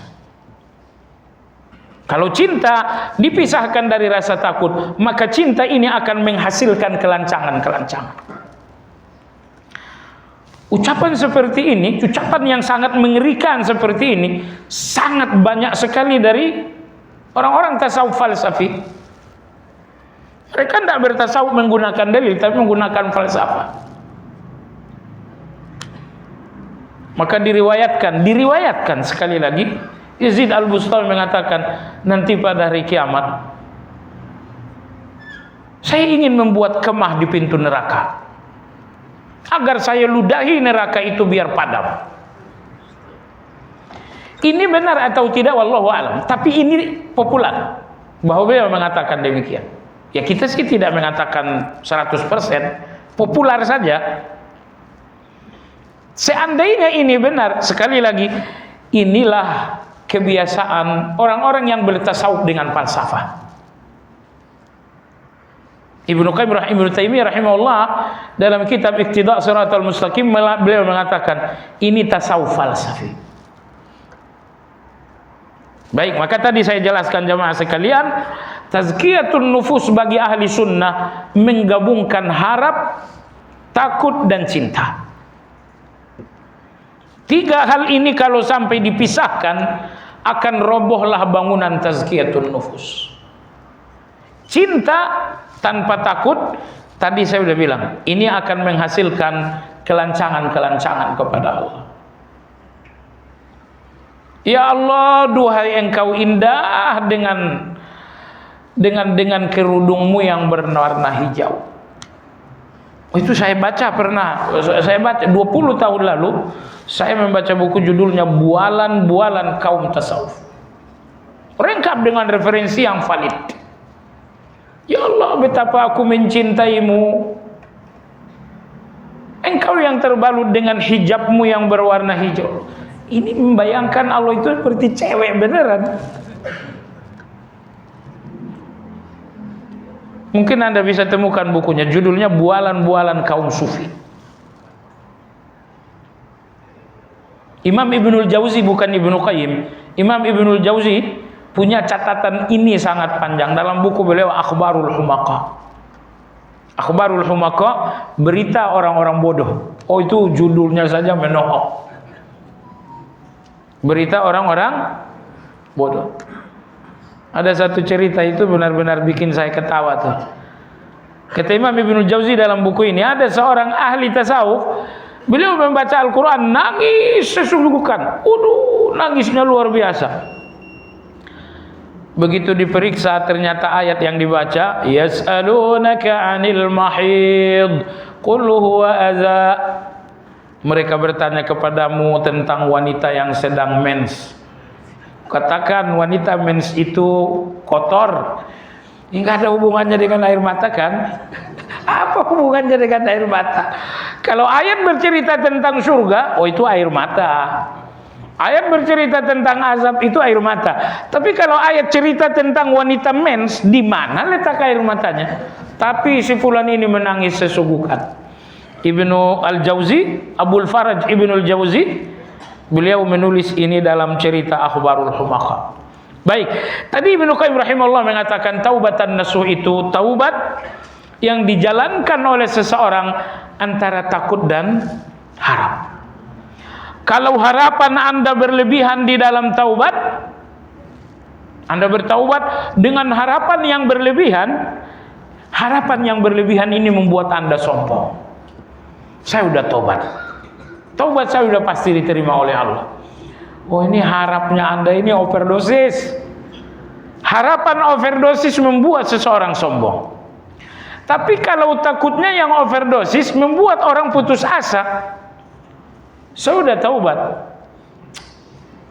Kalau cinta dipisahkan dari rasa takut, maka cinta ini akan menghasilkan kelancangan-kelancangan. Ucapan seperti ini, ucapan yang sangat mengerikan seperti ini, sangat banyak sekali dari orang-orang tasawuf falsafi. Mereka tidak bertasawuf menggunakan dalil, tapi menggunakan falsafah. Maka diriwayatkan sekali lagi, Yazid Al-Bustami mengatakan, nanti pada hari kiamat, saya ingin membuat kemah di pintu neraka, agar saya ludahi neraka itu biar padam. Ini benar atau tidak wallahu alam, tapi ini populer bahwa beliau mengatakan demikian. Ya, kita sih tidak mengatakan 100%, populer saja. Seandainya ini benar, sekali lagi, inilah kebiasaan orang-orang yang bertasawuf dengan falsafah. Ibnu Taimiyah rahimahullah dalam kitab Iqtida' Shiratal Mustaqim, beliau mengatakan ini tasawuf falsafi. Baik, maka tadi saya jelaskan jamaah sekalian, tazkiyatun nufus bagi ahli sunnah menggabungkan harap, takut, dan cinta. Tiga hal ini kalau sampai dipisahkan, akan robohlah bangunan tazkiyatun nufus. Cinta tanpa takut, Tadi saya sudah bilang, ini akan menghasilkan kelancangan-kelancangan kepada Allah. Ya Allah, duhai Engkau indah dengan kerudungmu yang berwarna hijau. Itu saya baca pernah, saya baca 20 tahun lalu, saya membaca buku judulnya Bualan-Bualan Kaum Tasawuf. Lengkap dengan referensi yang valid. Ya Allah, betapa aku mencintaimu. Engkau yang terbalut dengan hijabmu yang berwarna hijau. Ini membayangkan Allah itu seperti cewek beneran. Mungkin Anda bisa temukan bukunya, judulnya Bualan-Bualan Kaum Sufi. Imam Ibnul Jauzi, bukan Ibnu Qayyim. Imam Ibnul Jauzi punya catatan ini sangat panjang dalam buku beliau Akhbarul Humaqa. Akhbarul Humaqa, berita orang-orang bodoh. Oh, itu judulnya saja menohok. Berita orang-orang bodoh. Ada satu cerita itu benar-benar bikin saya ketawa tuh. Kata Imam Ibnul Jauzi dalam buku ini, ada seorang ahli tasawuf, beliau membaca Al-Quran, nangis sesungguhkan. Nangisnya luar biasa. Begitu diperiksa, ternyata ayat yang dibaca, yas'alunaka 'anil mahid qul huwa adza. Mereka bertanya kepadamu tentang wanita yang sedang mens. Katakan wanita mens itu kotor. Ini nggak ada hubungannya dengan air mata kan? Apa hubungannya dengan air mata? Kalau ayat bercerita tentang surga, oh itu air mata. Ayat bercerita tentang azab, itu air mata. Tapi kalau ayat cerita tentang wanita mens, di mana letak air matanya? Tapi si fulan ini menangis sesungguhkan. Ibnu Al-Jauzi, Abul Faraj Ibnu Al-Jauzi, beliau menulis ini dalam cerita Akhbarul Humaqa. Baik, tadi Ibnu Qayyim rahimahullah mengatakan taubatan nasuh itu taubat yang dijalankan oleh seseorang antara takut dan harap. Kalau harapan Anda berlebihan di dalam taubat, Anda bertaubat dengan harapan yang berlebihan ini membuat Anda sombong. Saya sudah taubat. Taubat saya sudah pasti diterima oleh Allah. Oh, ini harapnya Anda ini overdosis. Harapan overdosis membuat seseorang sombong. Tapi kalau takutnya yang overdosis membuat orang putus asa. Saya sudah taubat,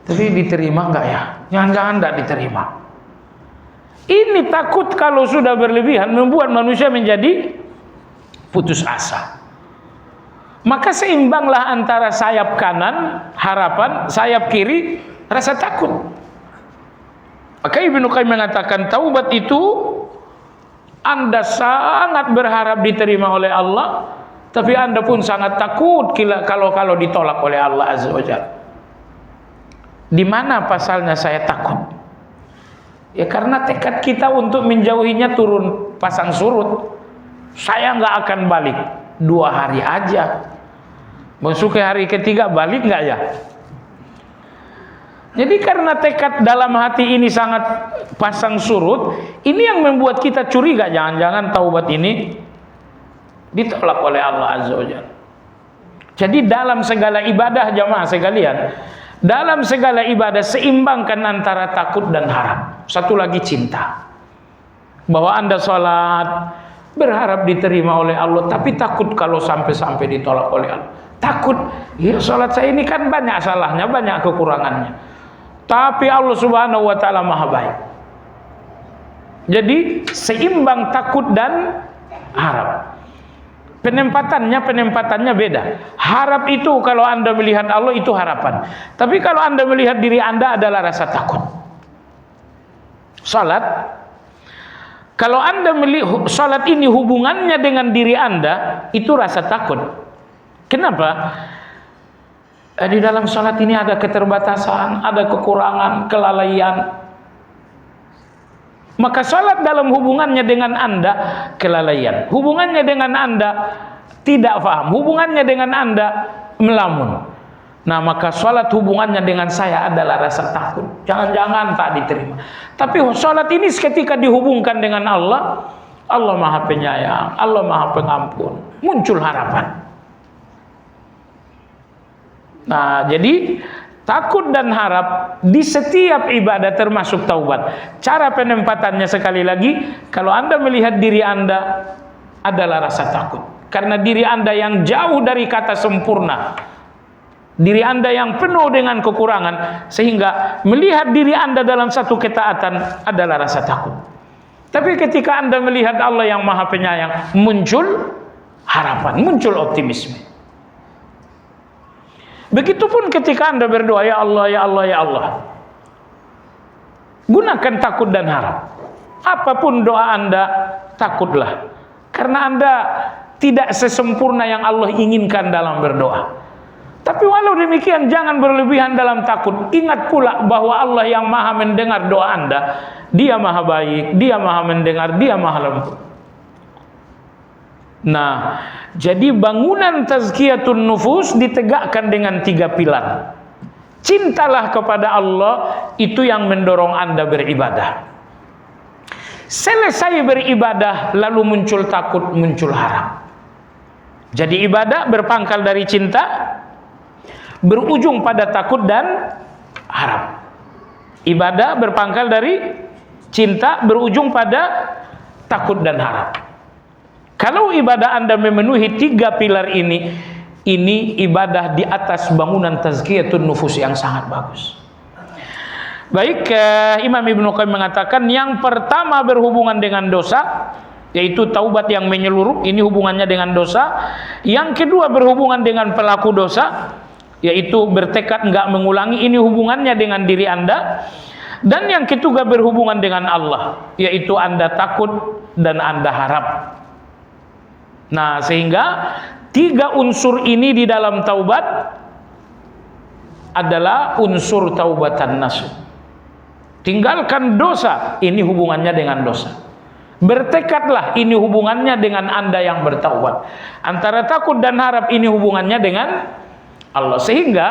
tapi diterima enggak ya? Jangan-jangan enggak diterima. Ini takut kalau sudah berlebihan membuat manusia menjadi putus asa. Maka seimbanglah antara sayap kanan, harapan, sayap kiri, rasa takut. Maka Ibnu Qayyim mengatakan taubat itu Anda sangat berharap diterima oleh Allah, tapi Anda pun sangat takut kalau ditolak oleh Allah Azza wa Jalla. Di mana pasalnya saya takut? Ya karena tekad kita untuk menjauhinya turun pasang surut. Saya nggak akan balik 2 hari aja. Masuk ke hari ketiga balik nggak ya? Jadi karena tekad dalam hati ini sangat pasang surut, ini yang membuat kita curiga jangan-jangan taubat ini ditolak oleh Allah Azza wa Jalla. Jadi dalam segala ibadah jamaah sekalian, dalam segala ibadah seimbangkan antara takut dan harap. Satu lagi cinta. Bahwa Anda sholat berharap diterima oleh Allah, tapi takut kalau sampai-sampai ditolak oleh Allah. Takut, ya sholat saya ini kan banyak salahnya, banyak kekurangannya. Tapi Allah Subhanahu wa taala Maha baik. Jadi seimbang takut dan harap. Penempatannya beda. Harap itu kalau Anda melihat Allah itu harapan. Tapi kalau Anda melihat diri Anda adalah rasa takut. Salat, kalau Anda melihat salat ini hubungannya dengan diri Anda, itu rasa takut. Kenapa? Di dalam salat ini ada keterbatasan, ada kekurangan, kelalaian. Maka salat dalam hubungannya dengan Anda kelalaian, hubungannya dengan Anda tidak paham, hubungannya dengan Anda melamun. Nah maka salat hubungannya dengan saya adalah rasa takut, jangan-jangan tak diterima. Tapi salat ini ketika dihubungkan dengan Allah, Allah Maha Penyayang, Allah Maha Pengampun. Muncul harapan. Nah, jadi takut dan harap di setiap ibadah termasuk taubat. Cara penempatannya sekali lagi, kalau Anda melihat diri Anda adalah rasa takut. Karena diri Anda yang jauh dari kata sempurna, diri Anda yang penuh dengan kekurangan, sehingga melihat diri Anda dalam satu ketaatan adalah rasa takut. Tapi ketika Anda melihat Allah yang Maha Penyayang, muncul harapan, muncul optimisme. Begitupun ketika Anda berdoa, ya Allah, ya Allah, ya Allah. Gunakan takut dan harap. Apapun doa Anda, takutlah. Karena Anda tidak sesempurna yang Allah inginkan dalam berdoa. Tapi walau demikian, jangan berlebihan dalam takut. Ingat pula bahwa Allah yang Maha mendengar doa Anda, Dia Maha baik, Dia Maha mendengar, Dia Maha lembut. Nah, jadi bangunan tazkiyatun nufus ditegakkan dengan 3 pilar. Cintalah kepada Allah, itu yang mendorong Anda beribadah. Selesai beribadah, lalu muncul takut, muncul harap. Jadi ibadah berpangkal dari cinta, berujung pada takut dan harap. Ibadah berpangkal dari cinta, berujung pada takut dan harap. Kalau ibadah Anda memenuhi 3 pilar ini ibadah di atas bangunan tazkiyatun nufus yang sangat bagus. Baik, Imam Ibnu Qayyim mengatakan yang pertama berhubungan dengan dosa, yaitu taubat yang menyeluruh, ini hubungannya dengan dosa. Yang kedua berhubungan dengan pelaku dosa, yaitu bertekad enggak mengulangi, ini hubungannya dengan diri Anda. Dan yang ketiga berhubungan dengan Allah, yaitu Anda takut dan Anda harap. Nah, sehingga 3 unsur ini di dalam taubat adalah unsur taubatan nasuh. Tinggalkan dosa, ini hubungannya dengan dosa. Bertekadlah, ini hubungannya dengan Anda yang bertaubat. Antara takut dan harap ini hubungannya dengan Allah. Sehingga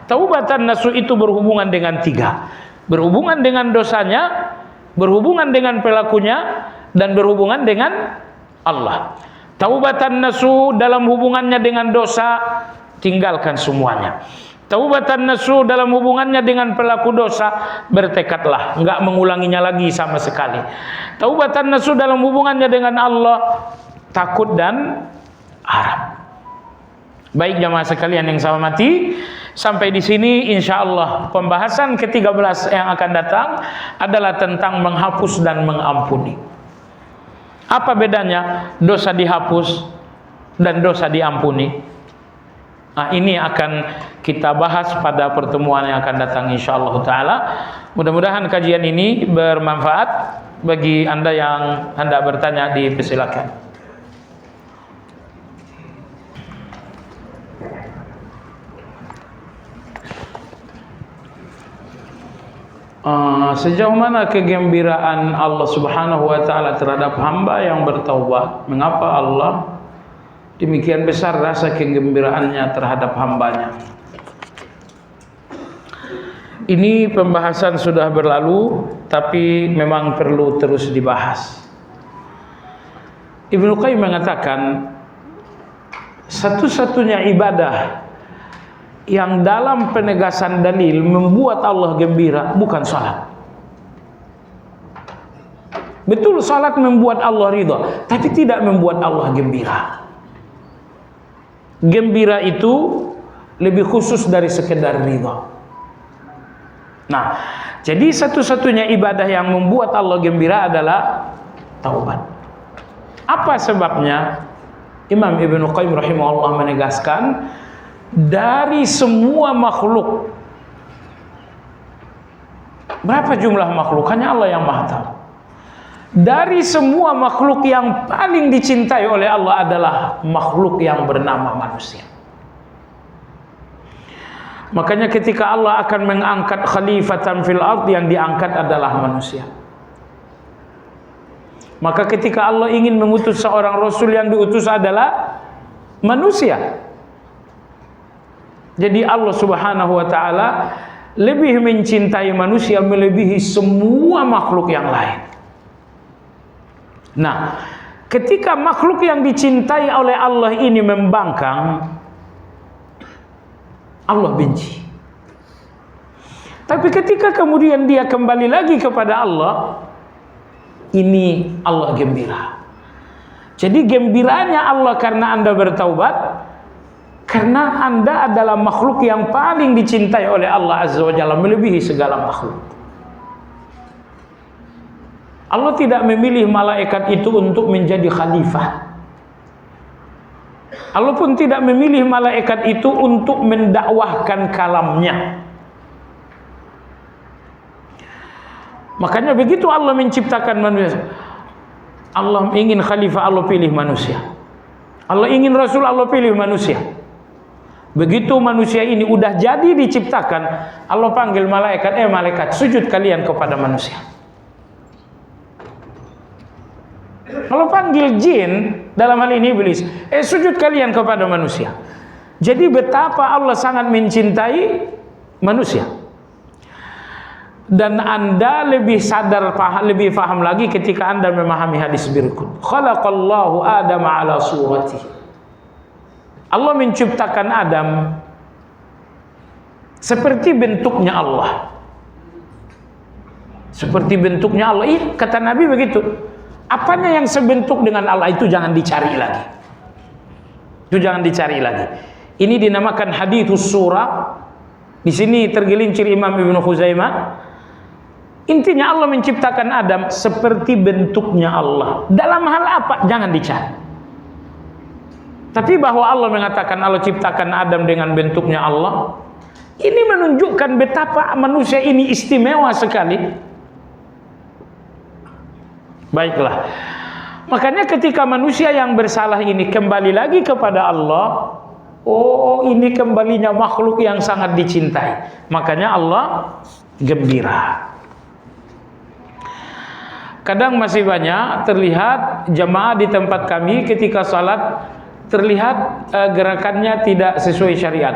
taubatan nasuh itu berhubungan dengan 3. Berhubungan dengan dosanya, berhubungan dengan pelakunya, dan berhubungan dengan Allah. Taubatan nasuh dalam hubungannya dengan dosa, tinggalkan semuanya. Taubatan nasuh dalam hubungannya dengan pelaku dosa, bertekadlah, enggak mengulanginya lagi sama sekali. Taubatan nasuh dalam hubungannya dengan Allah, takut dan harap. Baik jamaah sekalian yang saya hormati, sampai di sini insyaallah pembahasan ke-13 yang akan datang adalah tentang menghapus dan mengampuni. Apa bedanya dosa dihapus dan dosa diampuni? Nah, ini akan kita bahas pada pertemuan yang akan datang insyaallah taala. Mudah-mudahan kajian ini bermanfaat bagi Anda yang hendak bertanya, dipersilakan. Sejauh mana kegembiraan Allah Subhanahu wa taala terhadap hamba yang bertaubat? Mengapa Allah demikian besar rasa kegembiraannya terhadap hambanya? Ini pembahasan sudah berlalu, tapi memang perlu terus dibahas. Ibnu Qayyim mengatakan satu-satunya ibadah yang dalam penegasan dalil membuat Allah gembira bukan salat. Betul, salat membuat Allah ridha, tapi tidak membuat Allah gembira. Gembira itu lebih khusus dari sekedar ridha. Nah, jadi satu-satunya ibadah yang membuat Allah gembira adalah taubat. Apa sebabnya? Imam Ibnu Qayyim rahimahullah menegaskan, dari semua makhluk, berapa jumlah makhluk? Hanya Allah yang Maha tahu. Dari semua makhluk yang paling dicintai oleh Allah adalah makhluk yang bernama manusia. Makanya ketika Allah akan mengangkat khalifatan fil ard, yang diangkat adalah manusia. Maka ketika Allah ingin mengutus seorang rasul, yang diutus adalah manusia. Jadi Allah Subhanahu wa taala lebih mencintai manusia melebihi semua makhluk yang lain. Nah, Ketika makhluk yang dicintai oleh Allah ini membangkang, Allah benci. Tapi ketika kemudian dia kembali lagi kepada Allah, ini Allah gembira. Jadi gembiranya Allah karena Anda bertaubat, karena Anda adalah makhluk yang paling dicintai oleh Allah Azza wa Jalla, melebihi segala makhluk. Allah tidak memilih malaikat itu untuk menjadi khalifah. Allah pun tidak memilih malaikat itu untuk mendakwahkan kalamnya. Makanya begitu Allah menciptakan manusia, Allah ingin khalifah, Allah pilih manusia. Allah ingin rasul, Allah pilih manusia. Begitu manusia ini udah jadi diciptakan, Allah panggil malaikat, malaikat, sujud kalian kepada manusia. Kalau panggil jin, dalam hal ini iblis, sujud kalian kepada manusia. Jadi betapa Allah sangat mencintai manusia. Dan Anda lebih sadar, lebih paham lagi ketika Anda memahami hadis berikut. Khalaqallahu Adam ala suratihi. Allah menciptakan Adam seperti bentuknya Allah. Seperti bentuknya Allah. Kata Nabi begitu. Apanya yang sebentuk dengan Allah itu jangan dicari lagi. Itu jangan dicari lagi. Ini dinamakan hadits surah. Di sini tergelincir Imam Ibnu Khuzaimah. Intinya Allah menciptakan Adam seperti bentuknya Allah. Dalam hal apa? Jangan dicari. Tapi bahwa Allah mengatakan Allah ciptakan Adam dengan bentuknya Allah, ini menunjukkan betapa manusia ini istimewa sekali. Baiklah, makanya ketika manusia yang bersalah ini kembali lagi kepada Allah, oh ini kembalinya makhluk yang sangat dicintai. Makanya Allah gembira. Kadang masih banyak terlihat jamaah di tempat kami ketika salat terlihat gerakannya tidak sesuai syariat.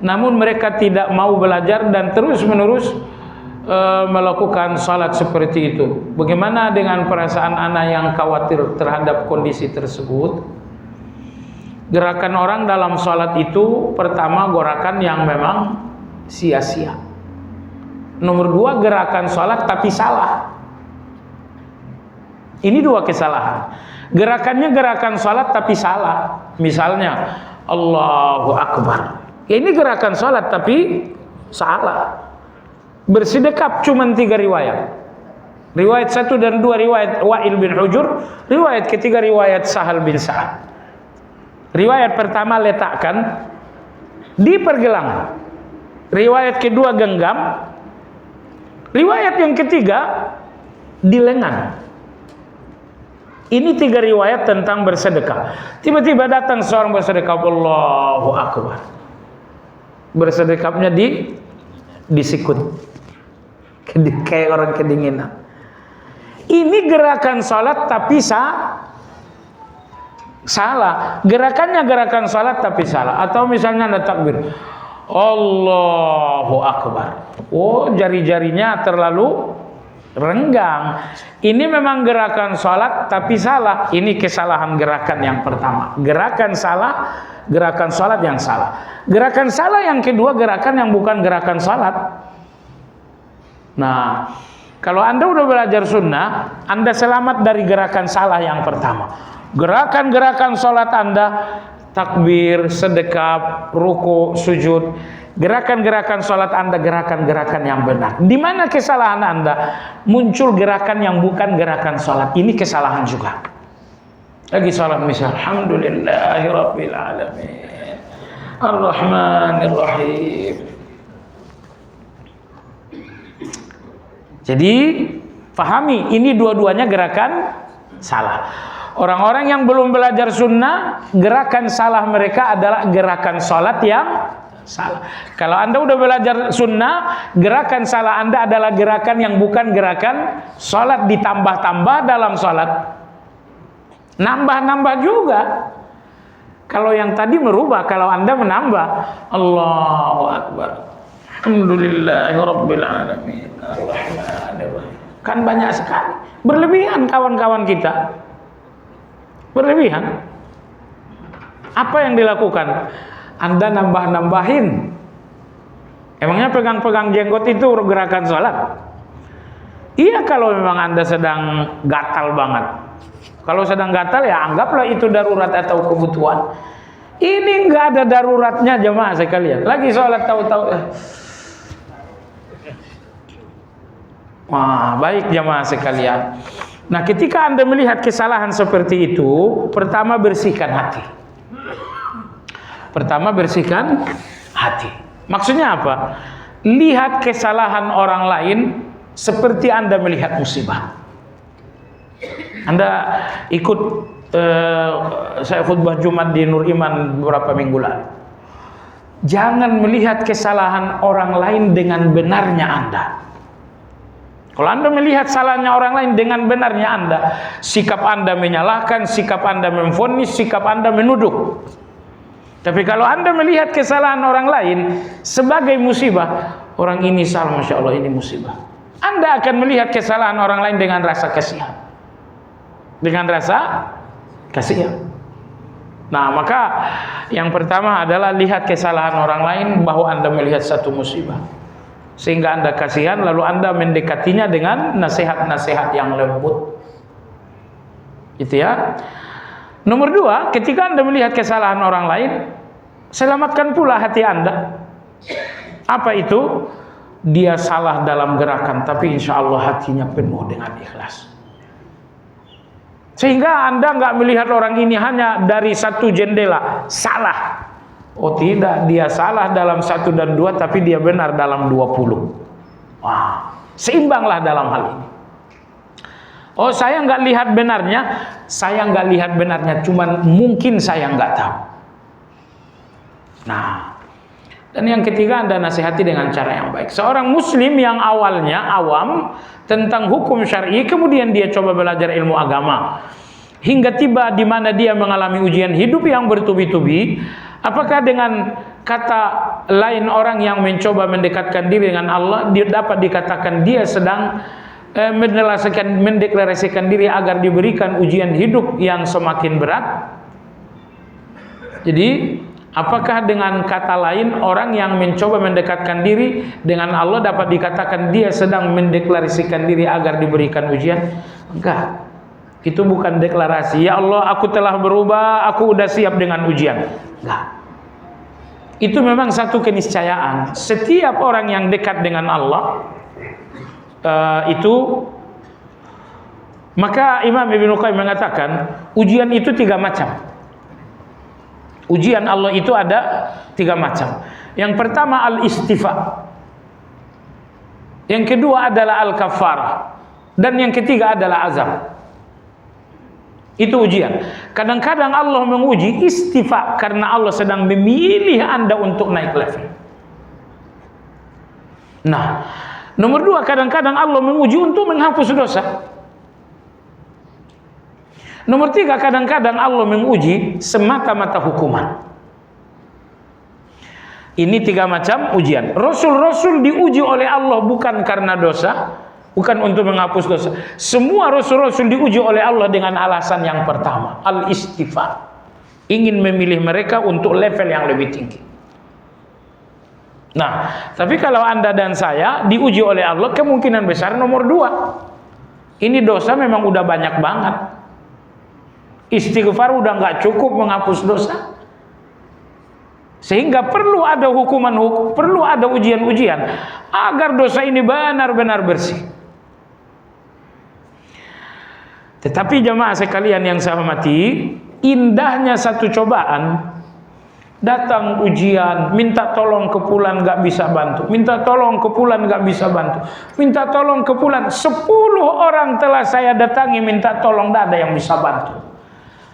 Namun mereka tidak mau belajar dan terus-menerus melakukan salat seperti itu. Bagaimana dengan perasaan anak yang khawatir terhadap kondisi tersebut? Gerakan orang dalam salat itu pertama gerakan yang memang sia-sia. Nomor dua, gerakan salat tapi salah. Ini dua kesalahan. Gerakannya gerakan salat tapi salah. Misalnya Allahu Akbar. Ya ini gerakan salat tapi salah. Bersedekap cuma 3 riwayat. Riwayat 1 dan 2 riwayat Wa'il bin Hujur, riwayat ketiga riwayat Sahal bin Sa'ad. Riwayat pertama letakkan di pergelangan. Riwayat kedua genggam. Riwayat yang ketiga di lengan. Ini 3 riwayat tentang bersedekah. Tiba-tiba datang seorang bersedekah, Allahu Akbar. Bersedekapnya di sikut. Kayak orang kedinginan. Ini gerakan salat tapi salah. Gerakannya gerakan salat tapi salah. Atau misalnya ada takbir, Allahu Akbar. Oh, jari-jarinya terlalu renggang. Ini memang gerakan salat tapi salah. Ini kesalahan gerakan yang pertama. Gerakan salah, gerakan salat yang salah. Gerakan salah yang kedua, gerakan yang bukan gerakan salat. Nah, kalau Anda udah belajar sunnah, Anda selamat dari gerakan salah yang pertama. Gerakan-gerakan salat Anda, takbir, sedekap, ruku, sujud. Gerakan-gerakan salat Anda, gerakan-gerakan yang benar. Di mana kesalahan Anda? Muncul gerakan yang bukan gerakan salat. Ini kesalahan juga. Lagi salat misal, Alhamdulillahirabbil alamin, Ar-Rahmanir-Rahim. Jadi pahami, ini dua-duanya gerakan salah. Orang-orang yang belum belajar sunnah, gerakan salah mereka adalah gerakan salat yang salah. Kalau Anda udah belajar sunnah, gerakan salah Anda adalah gerakan yang bukan gerakan salat, ditambah-tambah dalam salat. Nambah-nambah juga. Kalau yang tadi merubah, kalau Anda menambah, Allahu Akbar, Alhamdulillahirabbil alamin, Ar-Rahmanir-Rahim. Kan banyak sekali. Berlebihan kawan-kawan kita. Berlebihan. Apa yang dilakukan? Anda nambah-nambahin. Emangnya pegang-pegang jenggot itu gerakan sholat? Iya, kalau memang Anda sedang gatal banget. Kalau sedang gatal ya anggaplah itu darurat atau kebutuhan. Ini nggak ada daruratnya jemaah sekalian. Lagi sholat tahu-tahu. Wah, baik jemaah sekalian. Nah, ketika Anda melihat kesalahan seperti itu, pertama bersihkan hati. Pertama bersihkan hati. Maksudnya apa? Lihat kesalahan orang lain seperti Anda melihat musibah. Anda ikut saya khutbah Jumat di Nur Iman beberapa minggu lalu. Jangan melihat kesalahan orang lain dengan benarnya Anda. Kalau Anda melihat salahnya orang lain dengan benarnya Anda, sikap Anda menyalahkan, sikap Anda memvonis, sikap Anda menuduh. Tapi kalau Anda melihat kesalahan orang lain sebagai musibah, orang ini salah, Masya Allah ini musibah, Anda akan melihat kesalahan orang lain dengan rasa kasihan. Dengan rasa kasihan. Nah, maka yang pertama adalah lihat kesalahan orang lain bahwa Anda melihat satu musibah, sehingga Anda kasihan, lalu Anda mendekatinya dengan nasihat-nasihat yang lembut. Gitu ya. Nomor dua, ketika Anda melihat kesalahan orang lain, selamatkan pula hati Anda. Apa itu? Dia salah dalam gerakan, tapi insya Allah hatinya penuh dengan ikhlas. Sehingga Anda nggak melihat orang ini hanya dari satu jendela, salah. Oh tidak, dia salah dalam 1 dan 2, tapi dia benar dalam 20. Wah, seimbanglah dalam hal ini. Oh, saya nggak lihat benarnya, saya nggak lihat benarnya, cuman mungkin saya nggak tahu. Nah, dan yang ketiga, Anda nasihati dengan cara yang baik. Seorang muslim yang awalnya awam tentang hukum syar'i, kemudian dia coba belajar ilmu agama, hingga tiba di mana dia mengalami ujian hidup yang bertubi-tubi. Apakah dengan kata lain orang yang mencoba mendekatkan diri dengan Allah, dia dapat dikatakan dia sedang mendeklarasikan diri agar diberikan ujian hidup yang semakin berat? Jadi, apakah dengan kata lain orang yang mencoba mendekatkan diri dengan Allah dapat dikatakan dia sedang mendeklarasikan diri agar diberikan ujian? Enggak. Itu bukan deklarasi, ya Allah aku telah berubah, aku udah siap dengan ujian. Enggak. Itu memang satu keniscayaan. Setiap orang yang dekat dengan Allah itu, maka Imam Ibnu Qayyim mengatakan ujian itu 3 macam. Ujian Allah itu ada 3 macam. Yang pertama al-istifa, yang kedua adalah al-kafarah, dan yang ketiga adalah azab. Itu ujian. Kadang-kadang Allah menguji istifa karena Allah sedang memilih Anda untuk naik level. Nah, nomor 2, kadang-kadang Allah menguji untuk menghapus dosa. Nomor 3, kadang-kadang Allah menguji semata-mata hukuman. Ini 3 macam ujian. Rasul-rasul diuji oleh Allah bukan karena dosa, bukan untuk menghapus dosa. Semua rasul-rasul diuji oleh Allah dengan alasan yang pertama, al-istifa, ingin memilih mereka untuk level yang lebih tinggi. Nah, tapi kalau Anda dan saya diuji oleh Allah, kemungkinan besar nomor 2. Ini dosa memang udah banyak banget. Istighfar udah nggak cukup menghapus dosa. Sehingga perlu ada hukuman, perlu ada ujian-ujian agar dosa ini benar-benar bersih. Tetapi jemaah sekalian yang saya hormati, indahnya satu cobaan. Datang ujian, minta tolong ke fulan nggak bisa bantu, minta tolong ke fulan nggak bisa bantu, minta tolong ke fulan, 10 orang telah saya datangi minta tolong, nggak ada yang bisa bantu.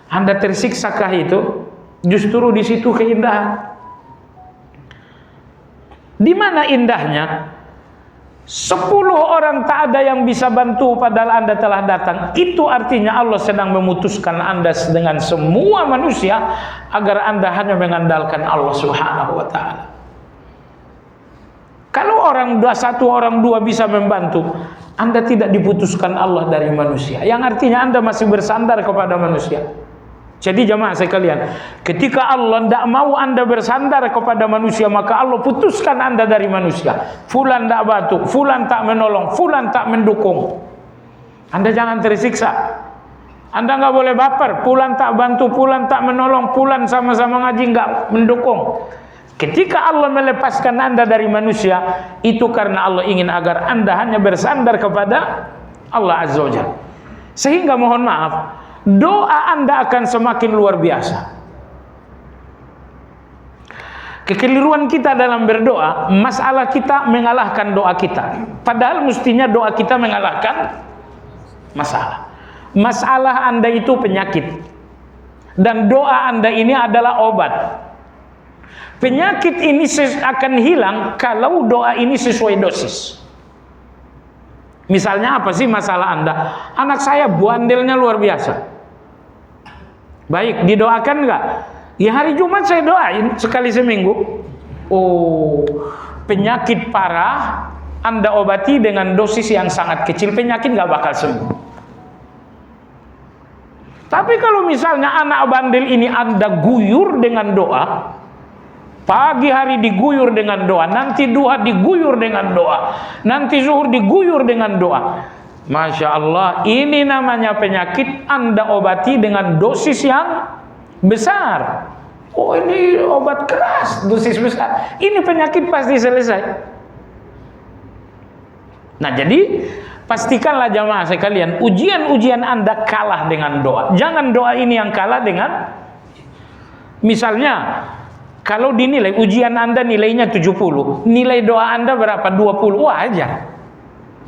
Anda tersiksakah itu? Justru di situ keindahan. Di mana indahnya? 10 orang tak ada yang bisa bantu padahal Anda telah datang. Itu artinya Allah sedang memutuskan Anda dengan semua manusia agar Anda hanya mengandalkan Allah Subhanahu wa ta'ala. Kalau orang 1, orang 2 bisa membantu, Anda tidak diputuskan Allah dari manusia, yang artinya Anda masih bersandar kepada manusia. Jadi jamaah sekalian, ketika Allah tidak mau Anda bersandar kepada manusia, maka Allah putuskan Anda dari manusia. Fulan tidak bantu, fulan tak menolong, fulan tak mendukung. Anda jangan tersiksa. Anda nggak boleh baper, fulan tak bantu, fulan tak menolong, fulan sama-sama ngaji nggak mendukung. Ketika Allah melepaskan Anda dari manusia, itu karena Allah ingin agar Anda hanya bersandar kepada Allah Azza wa Jalla. Sehingga mohon maaf, doa Anda akan semakin luar biasa. Kekeliruan kita dalam berdoa, masalah kita mengalahkan doa kita. Padahal mestinya doa kita mengalahkan masalah. Masalah Anda itu penyakit, dan doa Anda ini adalah obat. Penyakit ini akan hilang kalau doa ini sesuai dosis. Misalnya apa sih masalah Anda? Anak saya bandelnya luar biasa. Baik, didoakan enggak? Ya hari Jumat saya doain sekali seminggu. Oh, penyakit parah Anda obati dengan dosis yang sangat kecil, penyakit enggak bakal sembuh. Tapi kalau misalnya anak bandel ini Anda guyur dengan doa, pagi hari diguyur dengan doa, nanti duha diguyur dengan doa, nanti zuhur diguyur dengan doa. Masya Allah, ini namanya penyakit Anda obati dengan dosis yang besar. Oh, ini obat keras, dosis besar. Ini penyakit pasti selesai. Nah, jadi pastikanlah jamaah sekalian, ujian-ujian Anda kalah dengan doa. Jangan doa ini yang kalah dengan, misalnya, kalau dinilai ujian Anda nilainya 70, nilai doa Anda berapa? 20. Wajar.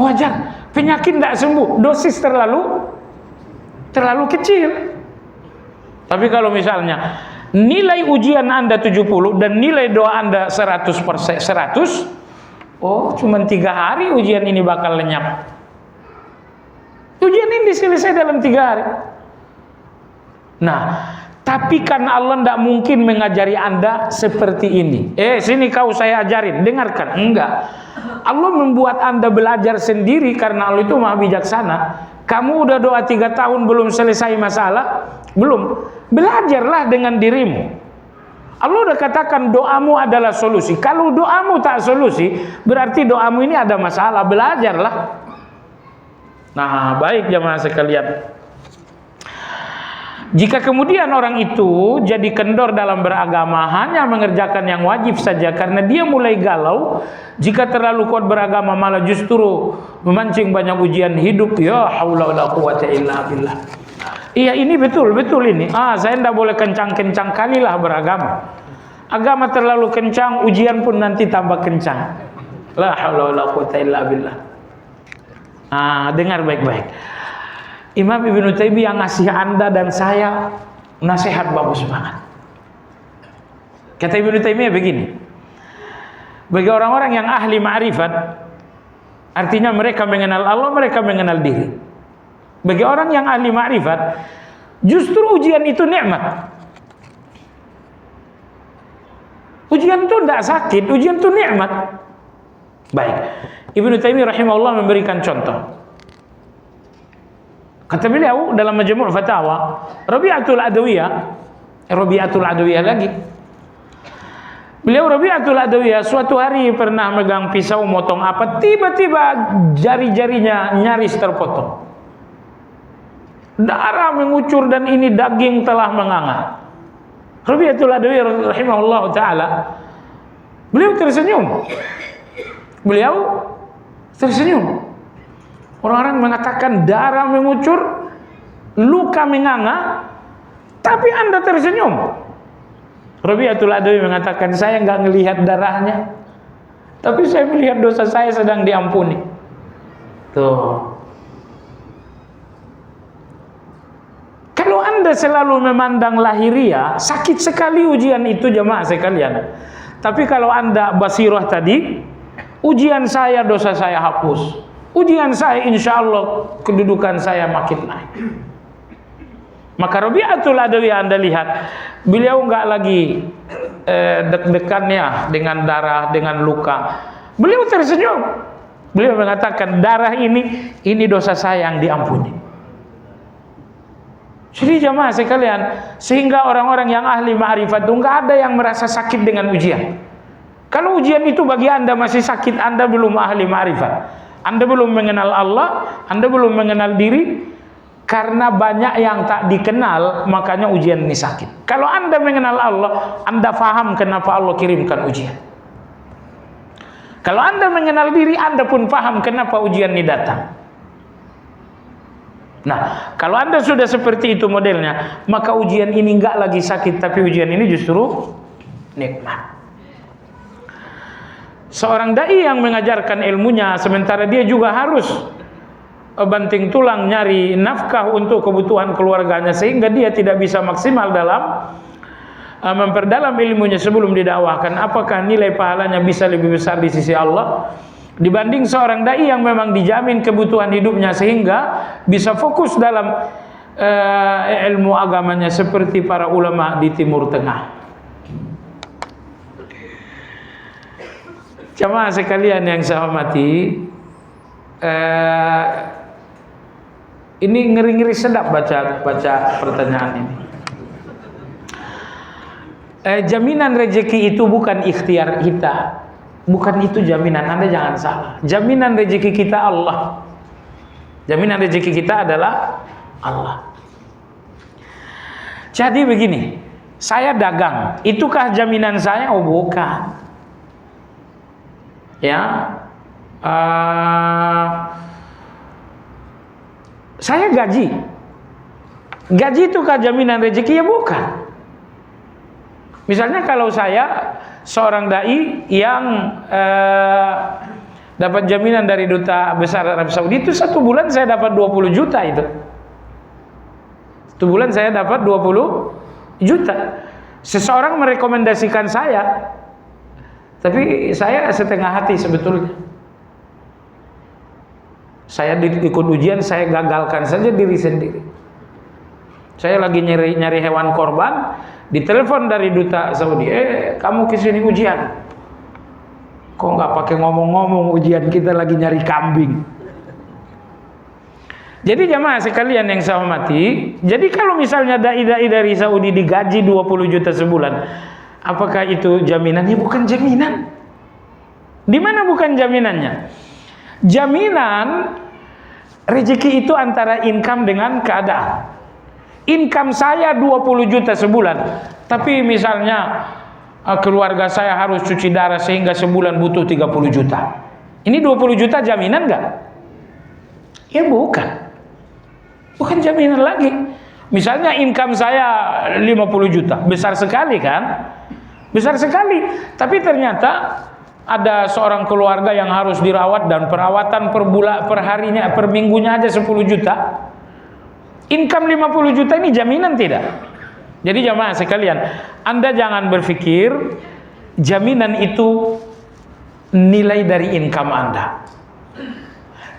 Wajar. Penyakit tidak sembuh, dosis terlalu kecil. Tapi kalau misalnya nilai ujian Anda 70 dan nilai doa Anda 100%, oh, cuma 3 hari ujian ini bakal lenyap. Ujian ini selesai dalam 3 hari. Nah, tapi kan Allah tidak mungkin mengajari Anda seperti ini. Sini kau saya ajarin, dengarkan. Enggak. Allah membuat Anda belajar sendiri karena Allah itu maha bijaksana. Kamu udah doa 3 tahun belum selesai masalah? Belum. Belajarlah dengan dirimu. Allah udah katakan doamu adalah solusi. Kalau doamu tak solusi, berarti doamu ini ada masalah. Belajarlah. Nah, baik jamaah sekalian. Jika kemudian orang itu jadi kendor dalam beragama, hanya mengerjakan yang wajib saja karena dia mulai galau, jika terlalu kuat beragama malah justru memancing banyak ujian hidup. Ya haula wala quwata illa billah. Iya, ini betul ini. Saya tidak boleh kencang-kencang kalilah beragama. Agama terlalu kencang, ujian pun nanti tambah kencang. La haula wala quwata illa billah. Dengar baik-baik. Imam Ibnu Taimiyah ngasih Anda dan saya nasihat bagus banget. Kata Ibnu Taimiyah begini, bagi orang-orang yang ahli ma'rifat, artinya mereka mengenal Allah, mereka mengenal diri. Bagi orang yang ahli ma'rifat, justru ujian itu nikmat. Ujian itu tidak sakit, ujian itu nikmat. Baik, Ibnu Taimiyah rahimahullah memberikan contoh. Kata beliau dalam Majmu' Fatawa, Rabi'atul Adawiyah lagi. Beliau Rabi'atul Adawiyah suatu hari pernah megang pisau motong apa, tiba-tiba jari-jarinya nyaris terpotong. Darah mengucur dan ini daging telah menganga. Rabi'atul Adawiyah rahimahullah ta'ala, beliau tersenyum. Orang-orang mengatakan darah mengucur, luka menganga, tapi Anda tersenyum. Rabi'atul Adawi mengatakan, saya nggak ngelihat darahnya, tapi saya melihat dosa saya sedang diampuni. Tuh. Kalau Anda selalu memandang lahiriah, sakit sekali ujian itu jemaah sekalian. Tapi kalau Anda basirah tadi, ujian saya, dosa saya hapus. Ujian saya insya Allah kedudukan saya makin naik. Maka Rabi'atul Adawi Anda lihat, beliau enggak lagi deg-degannya dengan darah, dengan luka. Beliau tersenyum. Beliau mengatakan darah ini dosa saya yang diampuni. Jadi jamaah sekalian, sehingga orang-orang yang ahli ma'rifat itu nggak ada yang merasa sakit dengan ujian. Kalau ujian itu bagi Anda masih sakit, Anda belum ahli ma'rifat. Anda belum mengenal Allah, Anda belum mengenal diri. Karena banyak yang tak dikenal, makanya ujian ini sakit. Kalau Anda mengenal Allah, Anda faham kenapa Allah kirimkan ujian. Kalau Anda mengenal diri, Anda pun paham kenapa ujian ini datang. Nah, kalau Anda sudah seperti itu modelnya, maka ujian ini enggak lagi sakit, tapi ujian ini justru nikmat. Seorang dai yang mengajarkan ilmunya, sementara dia juga harus banting tulang nyari nafkah untuk kebutuhan keluarganya, sehingga dia tidak bisa maksimal dalam memperdalam ilmunya sebelum didakwahkan. Apakah nilai pahalanya bisa lebih besar di sisi Allah dibanding seorang dai yang memang dijamin kebutuhan hidupnya sehingga bisa fokus dalam ilmu agamanya seperti para ulama di Timur Tengah? Jamaah sekalian yang saya hormati, ini ngeri-ngeri sedap baca pertanyaan ini. Jaminan rezeki itu bukan ikhtiar kita. Bukan itu jaminan, Anda jangan salah. Jaminan rezeki kita Allah. Jaminan rezeki kita adalah Allah. Jadi begini, saya dagang, itukah jaminan saya? Oh bukan. Ya, saya gaji itukah jaminan rezeki? Ya bukan. Misalnya kalau saya seorang dai yang dapat jaminan dari Duta Besar Arab Saudi, itu 1 bulan saya dapat 20 juta itu. 1 bulan saya dapat 20 juta. Seseorang merekomendasikan saya, tapi saya setengah hati sebetulnya. Saya ikut ujian, saya gagalkan saja diri sendiri. Saya lagi nyari hewan korban, ditelepon dari Duta Saudi, kamu kesini ujian. Kok nggak pakai ngomong-ngomong ujian, kita lagi nyari kambing. Jadi jamaah sekalian yang saya hormati, jadi kalau misalnya dai-dai dari Saudi digaji 20 juta sebulan, apakah itu jaminannya? Bukan jaminan. Di mana bukan jaminannya? Jaminan rezeki itu antara income dengan keadaan. Income saya 20 juta sebulan, tapi misalnya keluarga saya harus cuci darah sehingga sebulan butuh 30 juta. Ini 20 juta jaminan nggak? Ya bukan. Bukan jaminan lagi. Misalnya income saya 50 juta, besar sekali kan? Besar sekali. Tapi ternyata ada seorang keluarga yang harus dirawat dan perawatan per harinya, per minggunya aja 10 juta. Income 50 juta ini jaminan tidak? Jadi jamaah sekalian, Anda jangan berpikir jaminan itu nilai dari income Anda.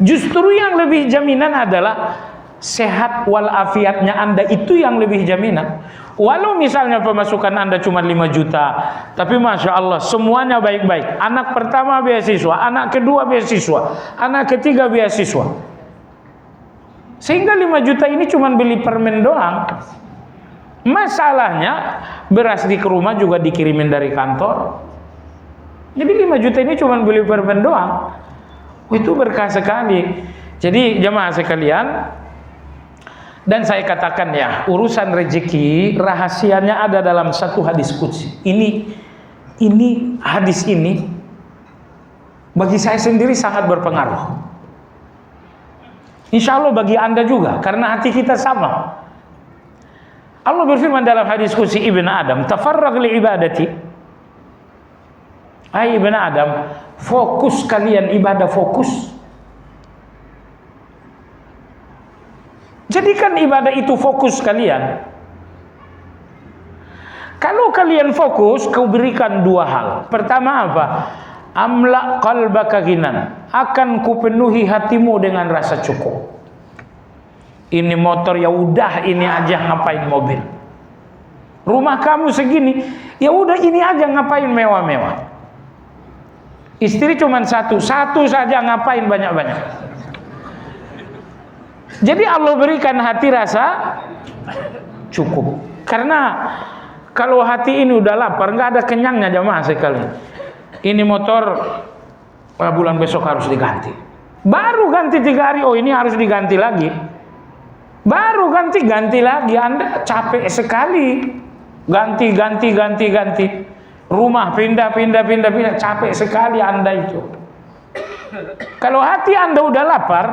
Justru yang lebih jaminan adalah sehat walafiatnya Anda, itu yang lebih jaminan. Walau misalnya pemasukan Anda cuma 5 juta, tapi Masya Allah semuanya baik-baik. Anak pertama beasiswa, anak kedua beasiswa, anak ketiga beasiswa. Sehingga 5 juta ini cuma beli permen doang. Masalahnya beras di rumah juga dikirimin dari kantor. Jadi 5 juta ini cuma beli permen doang. Itu berkah sekali. Jadi jemaah sekalian, dan saya katakan ya, urusan rezeki rahasianya ada dalam satu hadis qudsi. Ini hadis ini bagi saya sendiri sangat berpengaruh. Insya Allah bagi Anda juga, karena hati kita sama. Allah berfirman dalam hadis qudsi, Ibn Adam, tafarrag li ibadati. Hai Ibn Adam, fokus kalian ibadah, fokus. Jadikan ibadah itu fokus kalian. Kalau kalian fokus, kau berikan 2 hal. Pertama apa? Amla qalbaka ghinan, akan kupenuhi hatimu dengan rasa cukup. Ini motor ya udah, ini aja, ngapain mobil. Rumah kamu segini, ya udah ini aja, ngapain mewah-mewah. Istri cuma satu saja, ngapain banyak-banyak. Jadi Allah berikan hati rasa cukup. Karena kalau hati ini udah lapar, nggak ada kenyangnya jamaah sekali. Ini motor bulan besok harus diganti. Baru ganti 3 hari, oh ini harus diganti lagi. Baru ganti lagi, Anda capek sekali. Ganti. Rumah pindah, capek sekali Anda itu. Kalau hati Anda udah lapar,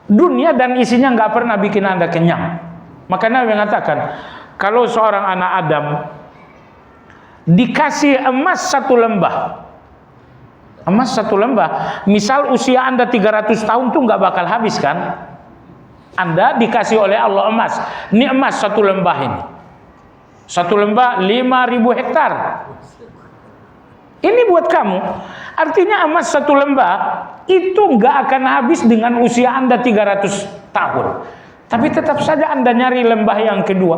dunia dan isinya nggak pernah bikin Anda kenyang. Maka Nabi mengatakan, kalau seorang anak Adam dikasih emas 1 lembah, misal usia Anda 300 tahun tuh nggak bakal habis kan? Anda dikasih oleh Allah emas. Ini emas 1 lembah ini. 1 lembah 5.000 hektar. Ini buat kamu. Artinya emas 1 lembah itu nggak akan habis dengan usia Anda 300 tahun. Tapi tetap saja Anda nyari lembah yang kedua.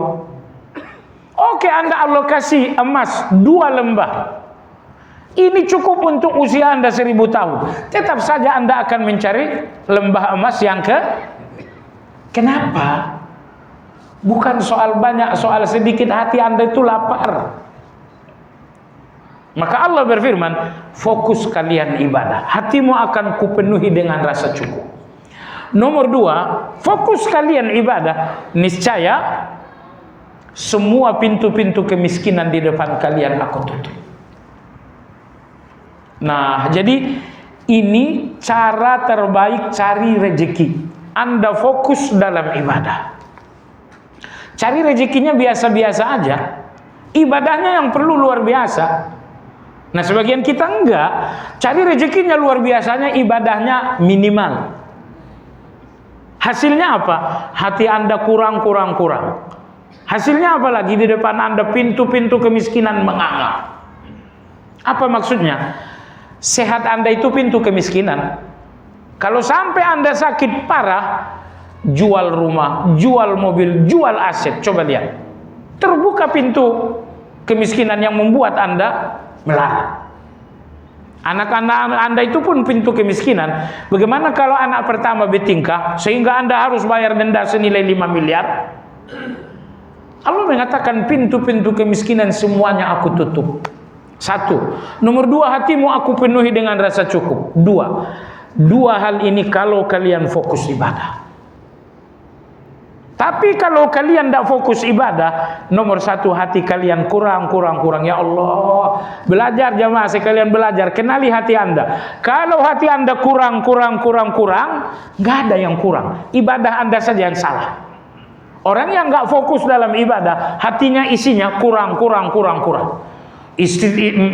Oke, Anda alokasi emas 2 lembah. Ini cukup untuk usia Anda 1000 tahun. Tetap saja Anda akan mencari lembah emas yang Kenapa? Bukan soal banyak, soal sedikit. Hati Anda itu lapar. Maka Allah berfirman, fokus kalian ibadah, hatimu akan kupenuhi dengan rasa cukup. Nomor 2, fokus kalian ibadah, niscaya semua pintu-pintu kemiskinan di depan kalian aku tutup. Nah, jadi ini cara terbaik cari rezeki. Anda fokus dalam ibadah. Cari rezekinya biasa-biasa aja. Ibadahnya yang perlu luar biasa. Nah, sebagian kita enggak. Cari rezekinya luar biasanya, ibadahnya minimal. Hasilnya apa? Hati Anda kurang. Hasilnya apa lagi? Di depan Anda pintu-pintu kemiskinan menganga. Apa maksudnya? Sehat Anda itu pintu kemiskinan. Kalau sampai Anda sakit parah, jual rumah, jual mobil, jual aset. Coba lihat. Terbuka pintu kemiskinan yang membuat Anda melarat. Anak-anak Anda itu pun pintu kemiskinan. Bagaimana kalau anak pertama bertingkah sehingga Anda harus bayar denda senilai 5 miliar? Allah mengatakan pintu-pintu kemiskinan semuanya aku tutup. 1. Nomor 2, hatimu aku penuhi dengan rasa cukup. 2 hal ini kalau kalian fokus ibadah. Tapi kalau kalian tidak fokus ibadah, nomor 1, hati kalian kurang. Ya Allah, belajar jamaah sekalian, belajar, kenali hati Anda. Kalau hati Anda kurang, nggak ada yang kurang. Ibadah Anda saja yang salah. Orang yang nggak fokus dalam ibadah, hatinya isinya kurang.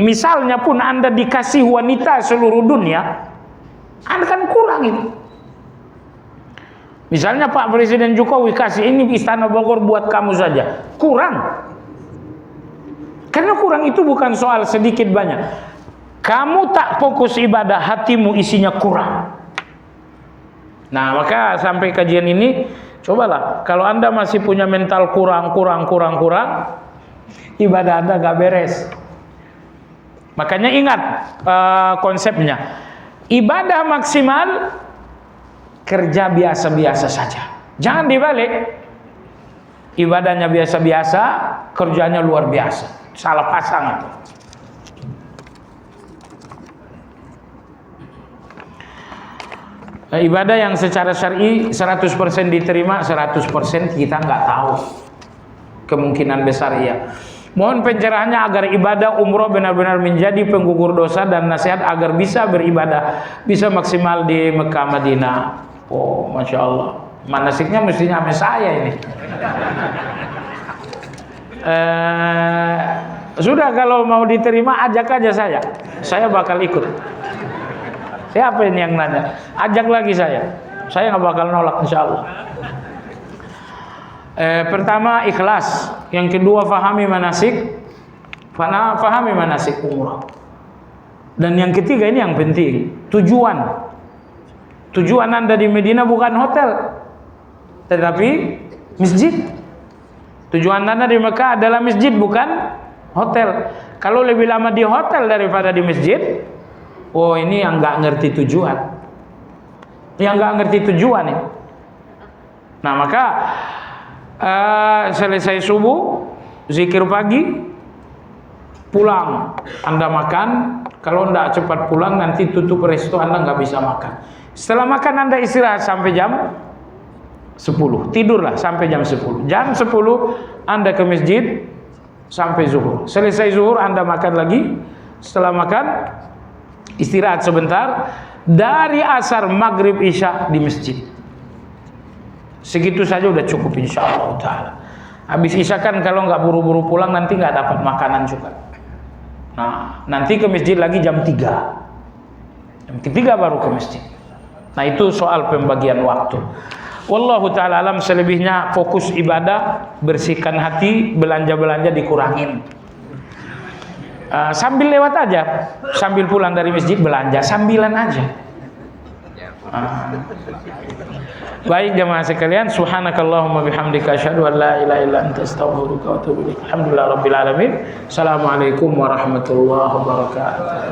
Misalnya pun Anda dikasih wanita seluruh dunia, Anda kan kurang itu. Misalnya Pak Presiden Jokowi kasih ini Istana Bogor buat kamu saja, kurang. Karena kurang itu bukan soal sedikit banyak. Kamu tak fokus ibadah, hatimu isinya kurang. Nah, maka sampai kajian ini, cobalah kalau Anda masih punya mental kurang, ibadah Anda gak beres. Makanya ingat konsepnya. Ibadah maksimal, kerja biasa-biasa saja. Jangan dibalik. Ibadahnya biasa-biasa, kerjanya luar biasa. Salah pasang itu. Ibadah yang secara syar'i 100% diterima, 100% kita nggak tahu. Kemungkinan besar iya. Mohon pencerahannya agar ibadah umroh benar-benar menjadi penggugur dosa, dan nasihat agar bisa beribadah bisa maksimal di Mekah Madinah. Oh, Masya Allah. Manasiknya mestinya sama saya ini. Sudah, kalau mau diterima ajak aja saya bakal ikut. Siapa ini yang nanya? Ajak lagi saya nggak bakal nolak insya Allah. Pertama ikhlas, yang kedua fahami manasik umrah, dan yang ketiga ini yang penting, tujuan Anda di Medina bukan hotel tetapi masjid. Tujuan Anda di Mekah adalah masjid bukan hotel. Kalau lebih lama di hotel daripada di masjid, oh ini yang nggak ngerti tujuan, nih. Nah maka selesai subuh, zikir pagi, pulang, Anda makan. Kalau tidak cepat pulang, nanti tutup resto, Anda nggak bisa makan. Setelah makan Anda istirahat sampai jam 10, tidurlah sampai jam 10. Jam 10 Anda ke masjid sampai zuhur. Selesai zuhur Anda makan lagi. Setelah makan istirahat sebentar. Dari asar, maghrib, isya di masjid. Segitu saja udah cukup insyaallah taala. Habis isya kan kalau nggak buru-buru pulang nanti nggak dapat makanan juga. Nah, nanti ke masjid lagi jam 3. Jam 3 baru ke masjid. Nah, itu soal pembagian waktu. Wallahu taala alam, selebihnya fokus ibadah, bersihkan hati, belanja-belanja dikurangin. Sambil lewat aja, sambil pulang dari masjid belanja, sambilan aja. Baik jemaah sekalian, subhanakallahumma bihamdika asyhadu an la ilaha illa anta astaghfiruka wa atubu ilaik. Alhamdulillah rabbil alamin. Assalamualaikum warahmatullahi wabarakatuh.